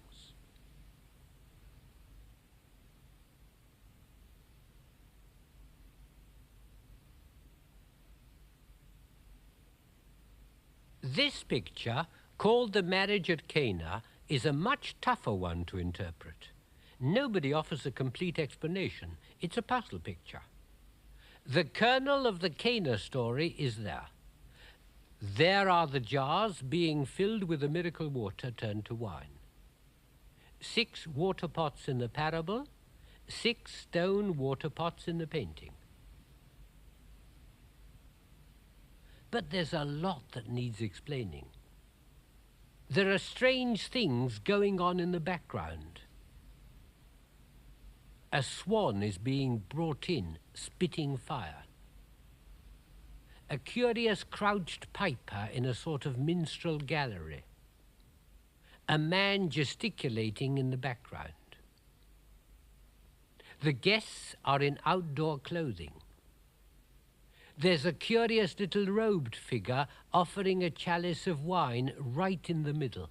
Speaker 1: This picture, called The Marriage at Cana, is a much tougher one to interpret. Nobody offers a complete explanation. It's a puzzle picture. The kernel of the Cana story is there. There are the jars being filled with the miracle water turned to wine. 6 water pots in the parable, 6 stone water pots in the painting. But there's a lot that needs explaining. There are strange things going on in the background. A swan is being brought in, spitting fire. A curious crouched piper in a sort of minstrel gallery. A man gesticulating in the background. The guests are in outdoor clothing. There's a curious little robed figure offering a chalice of wine right in the middle.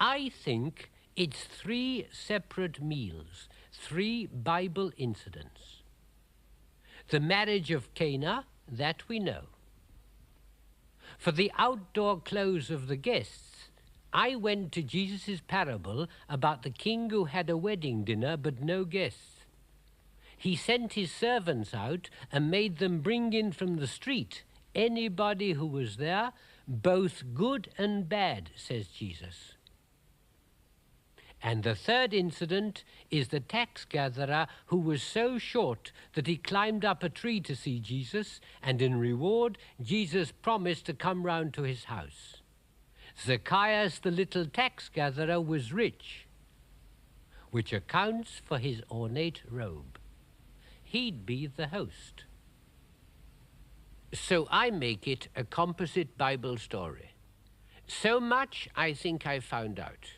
Speaker 1: I think it's 3 separate meals, 3 Bible incidents. The marriage of Cana, that we know. For the outdoor clothes of the guests, I went to Jesus' parable about the king who had a wedding dinner but no guests. He sent his servants out and made them bring in from the street anybody who was there, both good and bad, says Jesus. And the third incident is the tax gatherer who was so short that he climbed up a tree to see Jesus, and in reward, Jesus promised to come round to his house. Zacchaeus, the little tax gatherer, was rich, which accounts for his ornate robe. He'd be the host. So I make it a composite Bible story. So much I think I found out.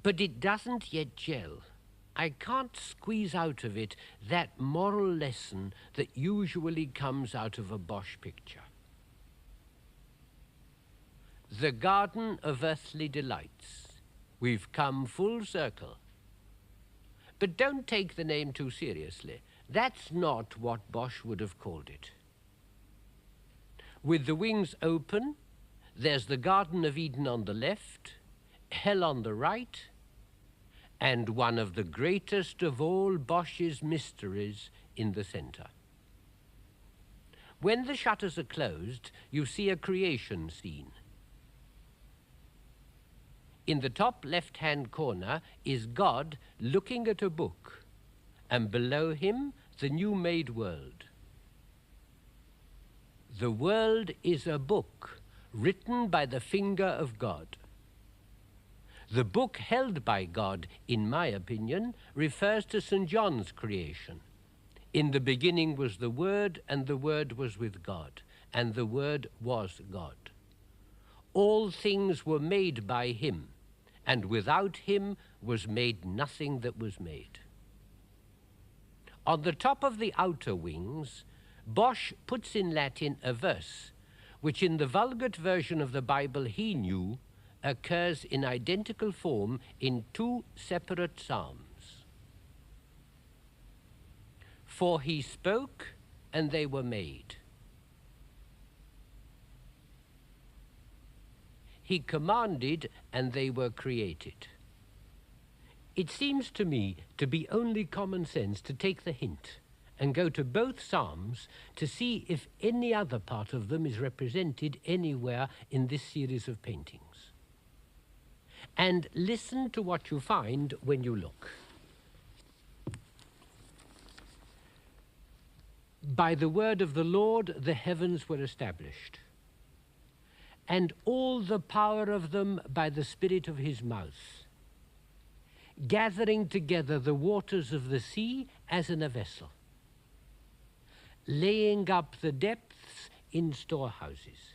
Speaker 1: But it doesn't yet gel. I can't squeeze out of it that moral lesson that usually comes out of a Bosch picture. The Garden of Earthly Delights. We've come full circle. But don't take the name too seriously. That's not what Bosch would have called it. With the wings open, there's the Garden of Eden on the left, hell on the right, and one of the greatest of all Bosch's mysteries in the center. When the shutters are closed, you see a creation scene. In the top left-hand corner is God looking at a book, and below him, the new made world. The world is a book written by the finger of God. The book held by God, in my opinion, refers to St. John's creation. In the beginning was the Word, and the Word was with God, and the Word was God. All things were made by him, and without him was made nothing that was made. On the top of the outer wings, Bosch puts in Latin a verse, which in the Vulgate version of the Bible he knew, occurs in identical form in two separate psalms. For he spoke, and they were made. He commanded, and they were created. It seems to me to be only common sense to take the hint and go to both psalms to see if any other part of them is represented anywhere in this series of paintings. And listen to what you find when you look. By the word of the Lord the heavens were established, and all the power of them by the spirit of his mouth, gathering together the waters of the sea as in a vessel, laying up the depths in storehouses.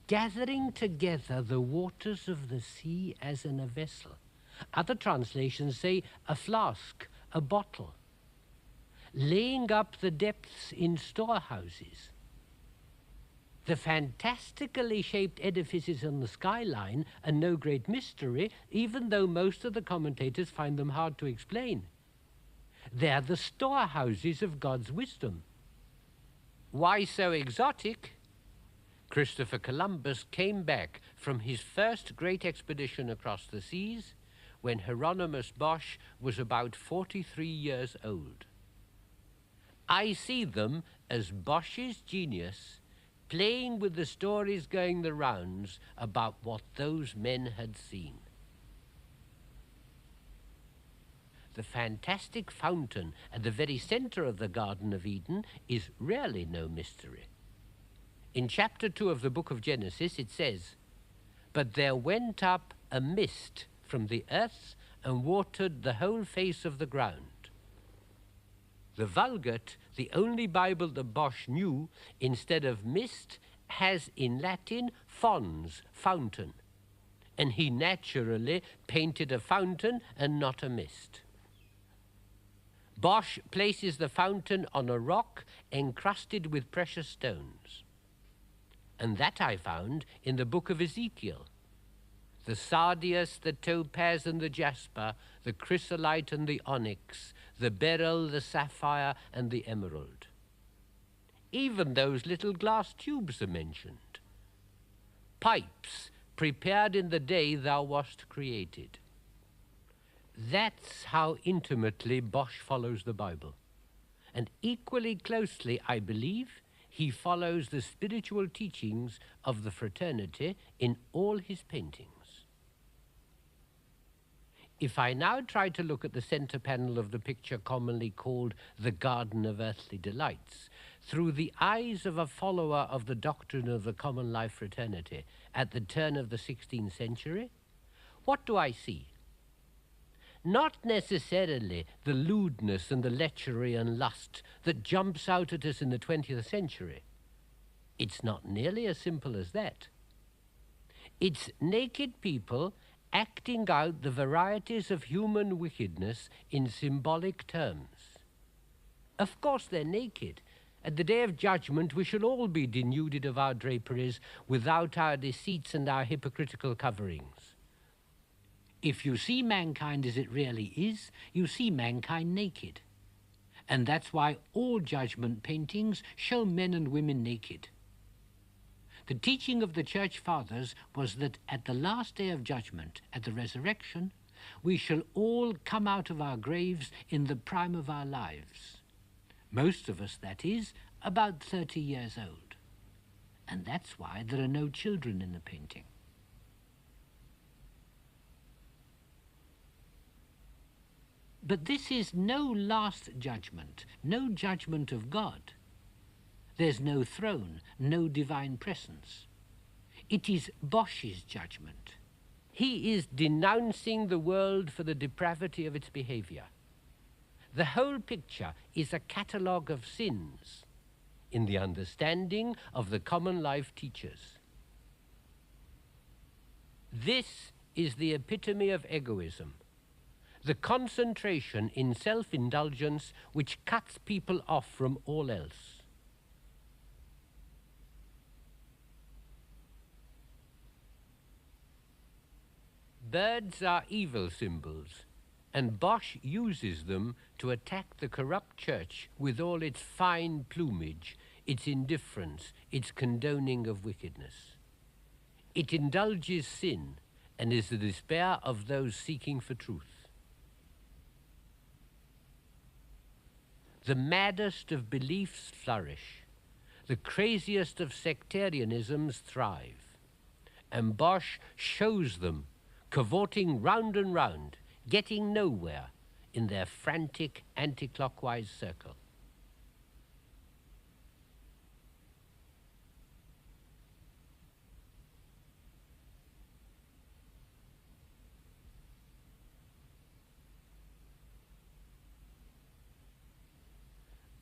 Speaker 1: Gathering together the waters of the sea as in a vessel. Other translations say a flask, a bottle. Laying up the depths in storehouses. The fantastically shaped edifices on the skyline are no great mystery, even though most of the commentators find them hard to explain. They're the storehouses of God's wisdom. Why so exotic? Christopher Columbus came back from his first great expedition across the seas when Hieronymus Bosch was about 43 years old. I see them as Bosch's genius playing with the stories going the rounds about what those men had seen. The fantastic fountain at the very center of the Garden of Eden is really no mystery. In chapter 2 of the book of Genesis, it says, "But there went up a mist from the earth and watered the whole face of the ground." The Vulgate, the only Bible that Bosch knew, instead of mist, has in Latin fons, fountain. And he naturally painted a fountain and not a mist. Bosch places the fountain on a rock encrusted with precious stones. And that I found in the book of Ezekiel. The sardius, the topaz and the jasper, the chrysolite and the onyx, the beryl, the sapphire, and the emerald. Even those little glass tubes are mentioned. Pipes prepared in the day thou wast created. That's how intimately Bosch follows the Bible. And equally closely, I believe, he follows the spiritual teachings of the fraternity in all his paintings. If I now try to look at the center panel of the picture commonly called the Garden of Earthly Delights, through the eyes of a follower of the doctrine of the common life fraternity at the turn of the 16th century, what do I see? Not necessarily the lewdness and the lechery and lust that jumps out at us in the 20th century. It's not nearly as simple as that. It's naked people acting out the varieties of human wickedness in symbolic terms. Of course they're naked. At the day of judgment we shall all be denuded of our draperies without our deceits and our hypocritical coverings. If you see mankind as it really is, you see mankind naked. And that's why all judgment paintings show men and women naked. The teaching of the Church Fathers was that at the last day of judgment, at the resurrection, we shall all come out of our graves in the prime of our lives. Most of us, that is, about 30 years old. And that's why there are no children in the painting. But this is no last judgment, no judgment of God. There's no throne, no divine presence. It is Bosch's judgment. He is denouncing the world for the depravity of its behavior. The whole picture is a catalogue of sins in the understanding of the common life teachers. This is the epitome of egoism, the concentration in self-indulgence which cuts people off from all else. Birds are evil symbols, and Bosch uses them to attack the corrupt church with all its fine plumage, its indifference, its condoning of wickedness. It indulges sin and is the despair of those seeking for truth. The maddest of beliefs flourish, the craziest of sectarianisms thrive, and Bosch shows them cavorting round and round, getting nowhere in their frantic anti-clockwise circle.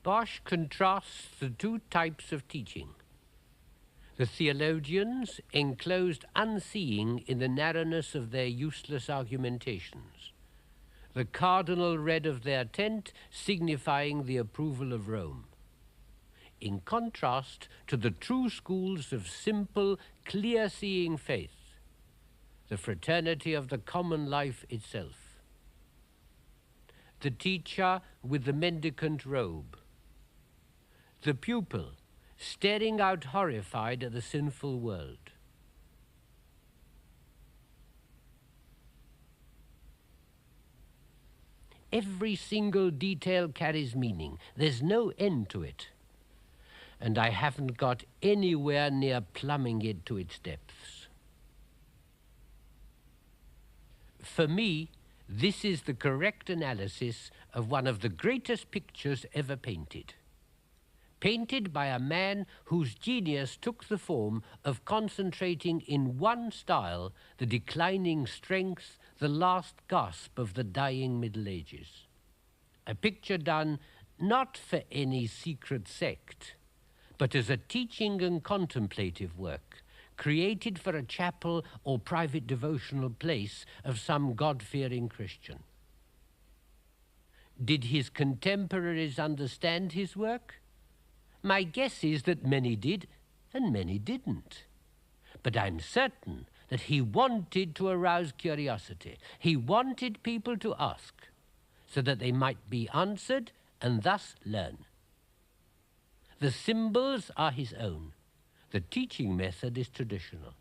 Speaker 1: Bosch contrasts the two types of teaching. The theologians enclosed unseeing in the narrowness of their useless argumentations, the cardinal red of their tent signifying the approval of Rome, in contrast to the true schools of simple, clear-seeing faith, the fraternity of the common life itself. The teacher with the mendicant robe, the pupil staring out horrified at the sinful world. Every single detail carries meaning. There's no end to it. And I haven't got anywhere near plumbing it to its depths. For me, this is the correct analysis of one of the greatest pictures ever painted. Painted by a man whose genius took the form of concentrating in one style the declining strength, the last gasp of the dying Middle Ages. A picture done not for any secret sect, but as a teaching and contemplative work, created for a chapel or private devotional place of some God-fearing Christian. Did his contemporaries understand his work? My guess is that many did and many didn't. But I'm certain that he wanted to arouse curiosity. He wanted people to ask. so that they might be answered and thus learn. The symbols are his own. The teaching method is traditional.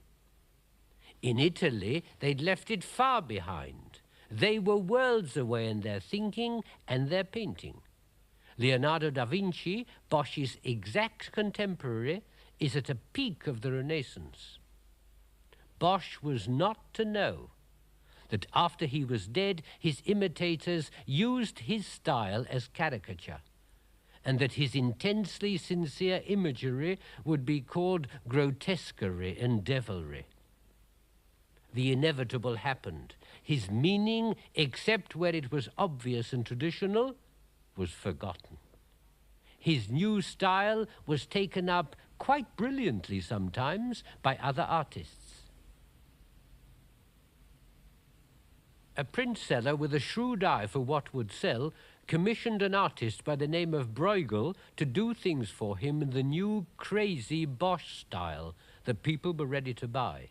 Speaker 1: In Italy, they'd left it far behind. They were worlds away in their thinking and their painting. Leonardo da Vinci, Bosch's exact contemporary, is at a peak of the Renaissance. Bosch was not to know that after he was dead, his imitators used his style as caricature, and that his intensely sincere imagery would be called grotesquerie and devilry. The inevitable happened. His meaning, except where it was obvious and traditional, was forgotten. His new style was taken up quite brilliantly sometimes by other artists. A print seller with a shrewd eye for what would sell commissioned an artist by the name of Bruegel to do things for him in the new crazy Bosch style that people were ready to buy.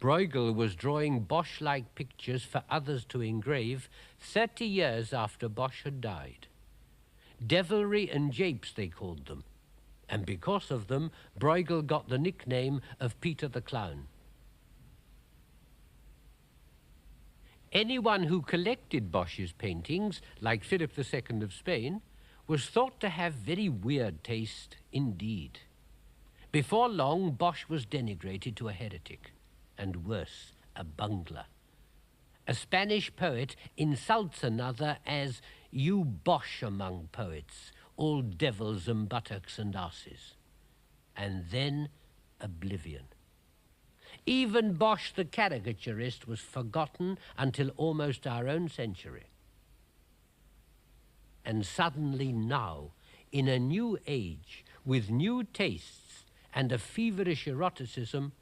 Speaker 1: Bruegel was drawing Bosch-like pictures for others to engrave 30 years after Bosch had died. Devilry and japes, they called them, and because of them, Bruegel got the nickname of Pieter the Clown. Anyone who collected Bosch's paintings, like Philip II of Spain, was thought to have very weird taste indeed. Before long, Bosch was denigrated to a heretic, and worse, a bungler. A Spanish poet insults another as "you Bosch among poets, all devils and buttocks and asses." And then oblivion. Even Bosch the caricaturist was forgotten until almost our own century. And suddenly now, in a new age, with new tastes and a feverish eroticism,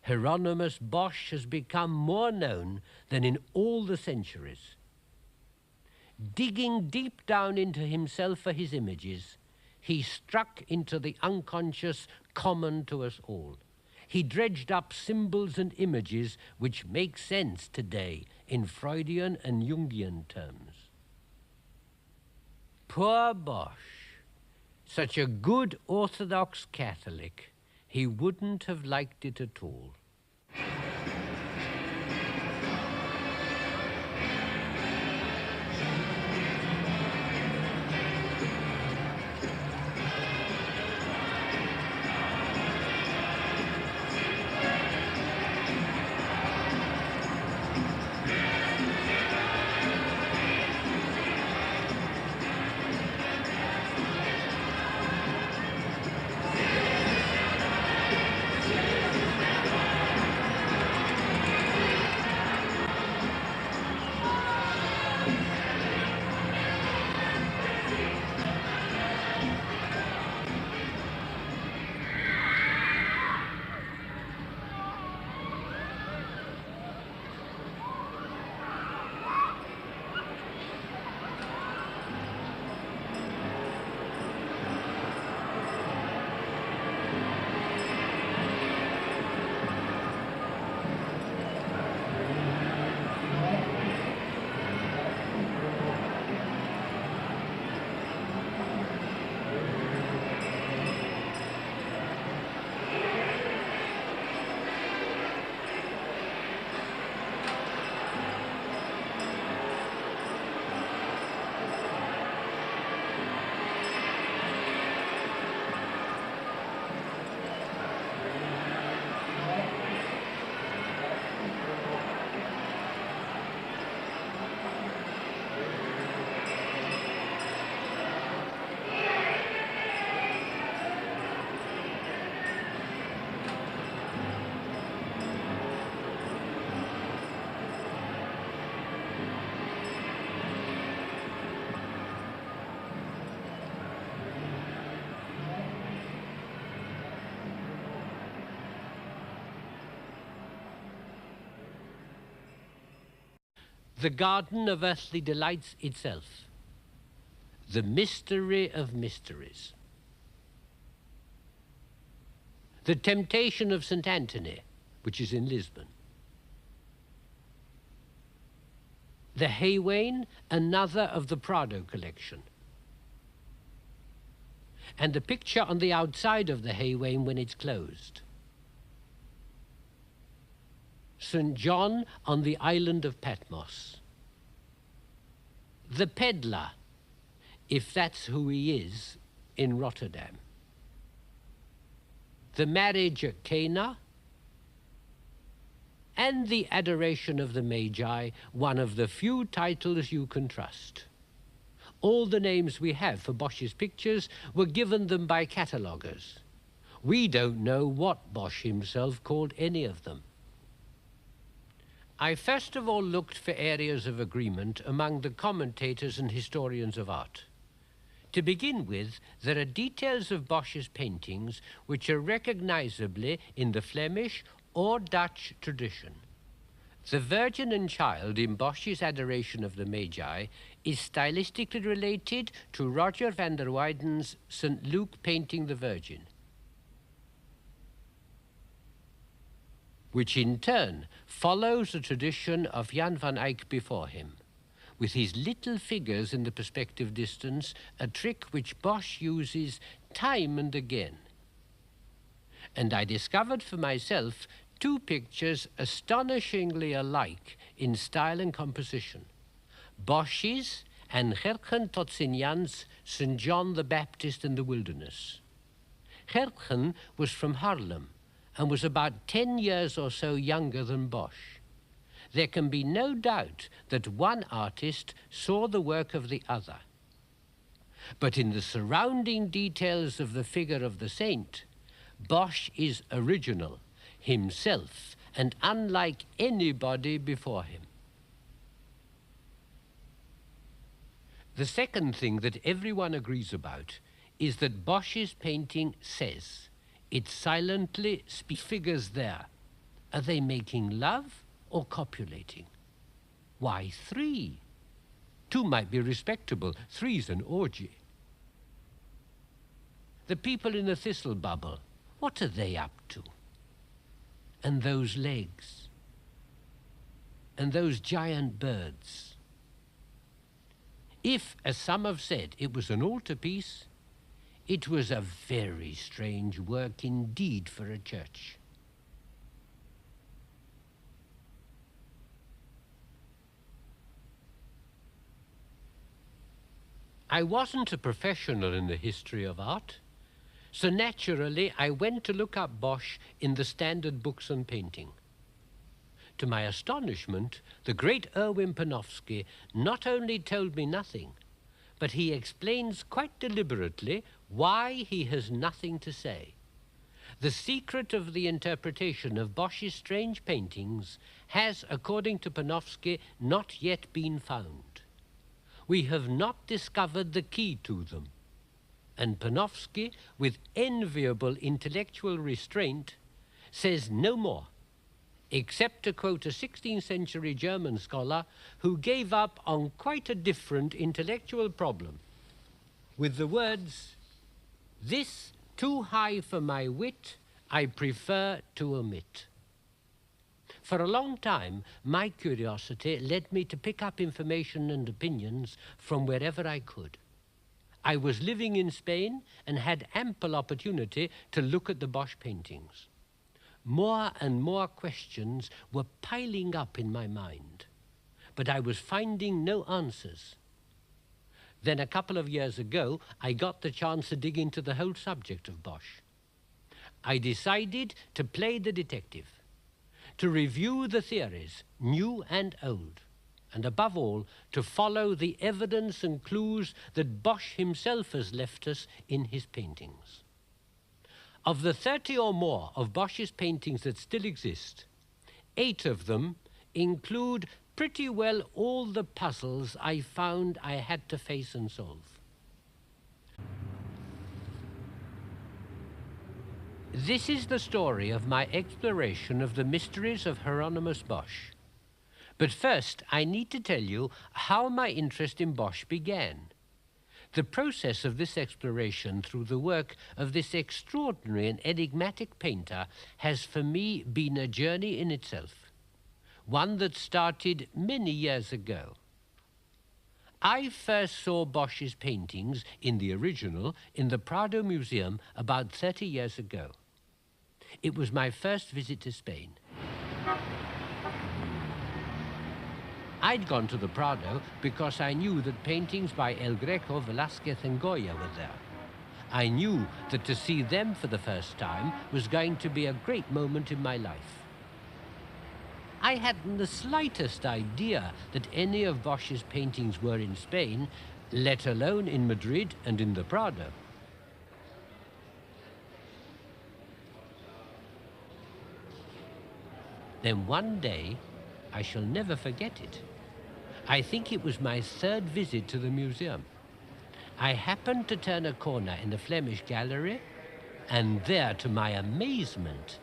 Speaker 1: Hieronymus Bosch has become more known than in all the centuries. Digging deep down into himself for his images, he struck into the unconscious common to us all. He dredged up symbols and images which make sense today in Freudian and Jungian terms. Poor Bosch, such a good Orthodox Catholic, he wouldn't have liked it at all. The garden of earthly delights itself, the mystery of mysteries. The temptation of St. Anthony, which is in Lisbon. The Haywain, another of the Prado collection. And the picture on the outside of the Haywain when it's closed. St. John on the island of Patmos. The peddler, if that's who he is, in Rotterdam. The marriage at Cana, and the adoration of the Magi, one of the few titles you can trust. All the names we have for Bosch's pictures were given them by cataloguers. We don't know what Bosch himself called any of them. I first of all looked for areas of agreement among the commentators and historians of art. To begin with, there are details of Bosch's paintings which are recognizably in the Flemish or Dutch tradition. The Virgin and Child in Bosch's adoration of the Magi is stylistically related to Roger van der Weyden's St. Luke painting the Virgin, which in turn follows the tradition of Jan van Eyck before him, with his little figures in the perspective distance, a trick which Bosch uses time and again. And I discovered for myself two pictures astonishingly alike in style and composition, Bosch's and Gertgen Totsinjan's St. John the Baptist in the Wilderness. Gertgen was from Haarlem and was about 10 years or so younger than Bosch. There can be no doubt that one artist saw the work of the other. But in the surrounding details of the figure of the saint, Bosch is original, himself, and unlike anybody before him. The second thing that everyone agrees about is that Bosch's painting says, it silently speaks. Figures there. Are they making love or copulating? Why 3? 2 might be respectable, 3's an orgy. The people in the thistle bubble, what are they up to? And those legs, and those giant birds. If, as some have said, it was an altarpiece, it was a very strange work indeed for a church. I wasn't a professional in the history of art, so naturally I went to look up Bosch in the standard books on painting. To my astonishment, the great Erwin Panofsky not only told me nothing, but he explains quite deliberately why he has nothing to say. The secret of the interpretation of Bosch's strange paintings has, according to Panofsky, not yet been found. We have not discovered the key to them. And Panofsky, with enviable intellectual restraint, says no more, except to quote a 16th century German scholar who gave up on quite a different intellectual problem, with the words, "This too high for my wit, I prefer to omit." For a long time, my curiosity led me to pick up information and opinions from wherever I could. I was living in Spain and had ample opportunity to look at the Bosch paintings. More and more questions were piling up in my mind, but I was finding no answers. Then a couple of years ago, I got the chance to dig into the whole subject of Bosch. I decided to play the detective, to review the theories, new and old, and above all, to follow the evidence and clues that Bosch himself has left us in his paintings. Of the 30 or more of Bosch's paintings that still exist, 8 of them include pretty well all the puzzles I found I had to face and solve. This is the story of my exploration of the mysteries of Hieronymus Bosch. But first, I need to tell you how my interest in Bosch began. The process of this exploration through the work of this extraordinary and enigmatic painter has for me been a journey in itself, one that started many years ago, I first saw Bosch's paintings in the original in the Prado Museum about 30 years ago. It was my first visit to Spain. I'd gone to the Prado because I knew that paintings by El Greco, Velázquez and Goya were there. I knew that to see them for the first time was going to be a great moment in my life. I hadn't the slightest idea that any of Bosch's paintings were in Spain, let alone in Madrid and in the Prado. Then one day, I shall never forget it. I think it was my third visit to the museum. I happened to turn a corner in the Flemish Gallery, and there, to my amazement,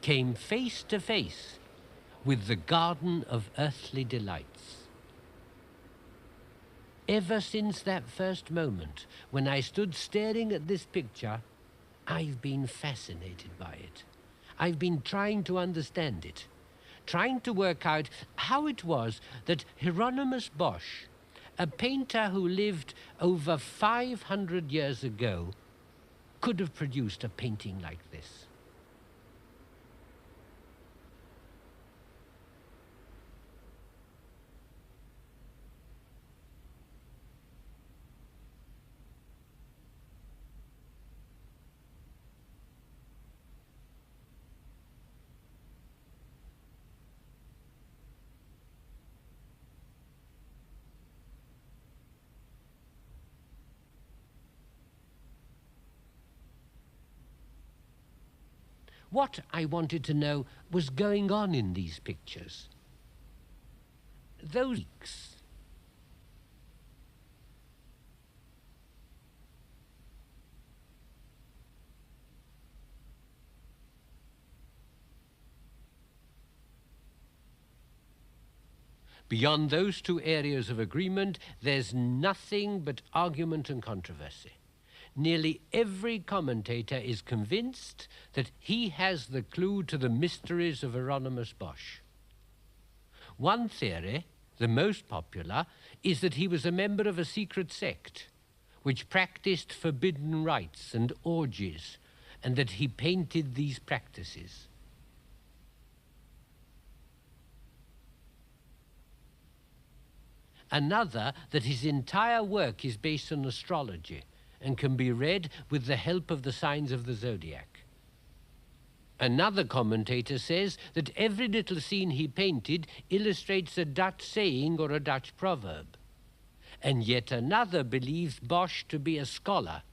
Speaker 1: came face to face with the Garden of Earthly Delights. Ever since that first moment, when I stood staring at this picture, I've been fascinated by it. I've been trying to understand it, trying to work out how it was that Hieronymus Bosch, a painter who lived over 500 years ago, could have produced a painting like this. What I wanted to know was going on in these pictures. Those weeks. Beyond those two areas of agreement, there's nothing but argument and controversy. Nearly every commentator is convinced that he has the clue to the mysteries of Hieronymus Bosch. One theory, the most popular, is that he was a member of a secret sect which practiced forbidden rites and orgies, and that he painted these practices. Another, that his entire work is based on astrology and can be read with the help of the signs of the zodiac. Another commentator says that every little scene he painted illustrates a Dutch saying or a Dutch proverb. And yet another believes Bosch to be a scholar,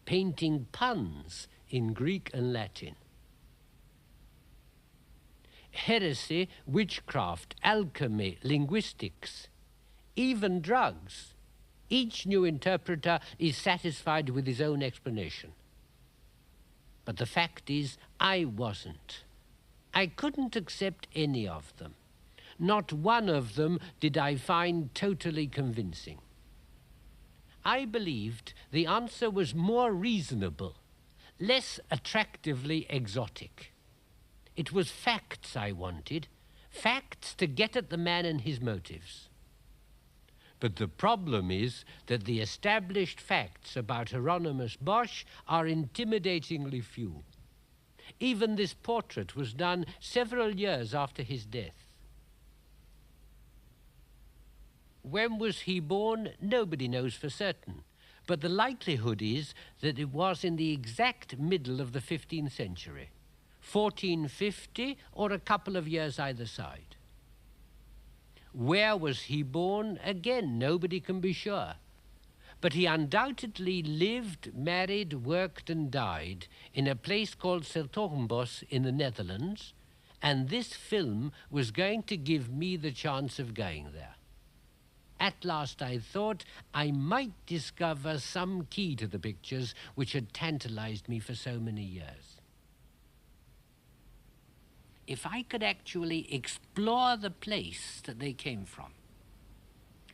Speaker 1: painting puns in Greek and Latin. Heresy, witchcraft, alchemy, linguistics, even drugs. Each new interpreter is satisfied with his own explanation. But the fact is, I wasn't. I couldn't accept any of them. Not one of them did I find totally convincing. I believed the answer was more reasonable, less attractively exotic. It was facts I wanted, facts to get at the man and his motives. But the problem is that the established facts about Hieronymus Bosch are intimidatingly few. Even this portrait was done several years after his death. When was he born? Nobody knows for certain, but the likelihood is that it was in the exact middle of the 15th century, 1450 or a couple of years either side. Where was he born? Again, nobody can be sure. But he undoubtedly lived, married, worked and died in a place called 's-Hertogenbosch in the Netherlands, and this film was going to give me the chance of going there. At last I thought I might discover some key to the pictures which had tantalized me for so many years. If I could actually explore the place that they came from,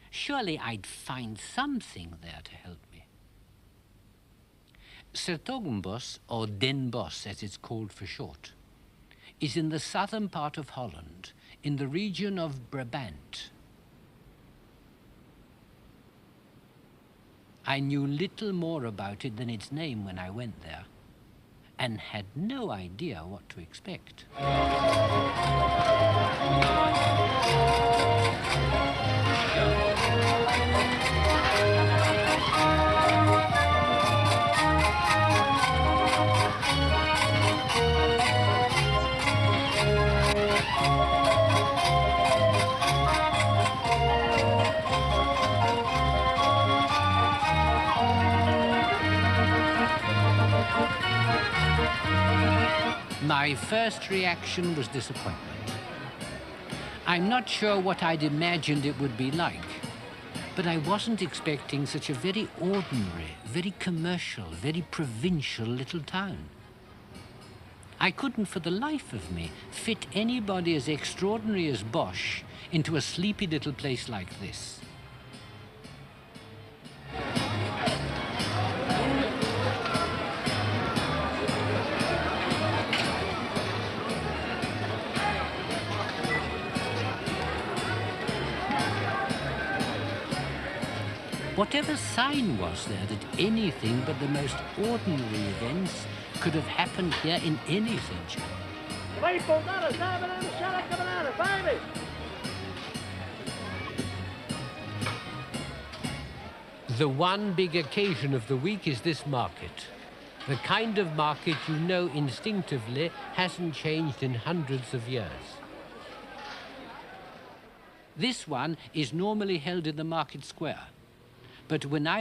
Speaker 1: surely I'd find something there to help me. 's-Hertogenbosch, or Den Bosch as it's called for short, is in the southern part of Holland, in the region of Brabant.
Speaker 2: I knew little more about it than its name when I went there, and had no idea what to expect. My first reaction was disappointment. I'm not sure what I'd imagined it would be like, but I wasn't expecting such a very ordinary, very commercial, very provincial little town. I couldn't for the life of me fit anybody as extraordinary as Bosch into a sleepy little place like this. Whatever sign was there that anything but the most ordinary events could have happened here in any century?
Speaker 1: The one big occasion of the week is this market. The kind of market you know instinctively hasn't changed in hundreds of years.
Speaker 2: This one is normally held in the market square, but when I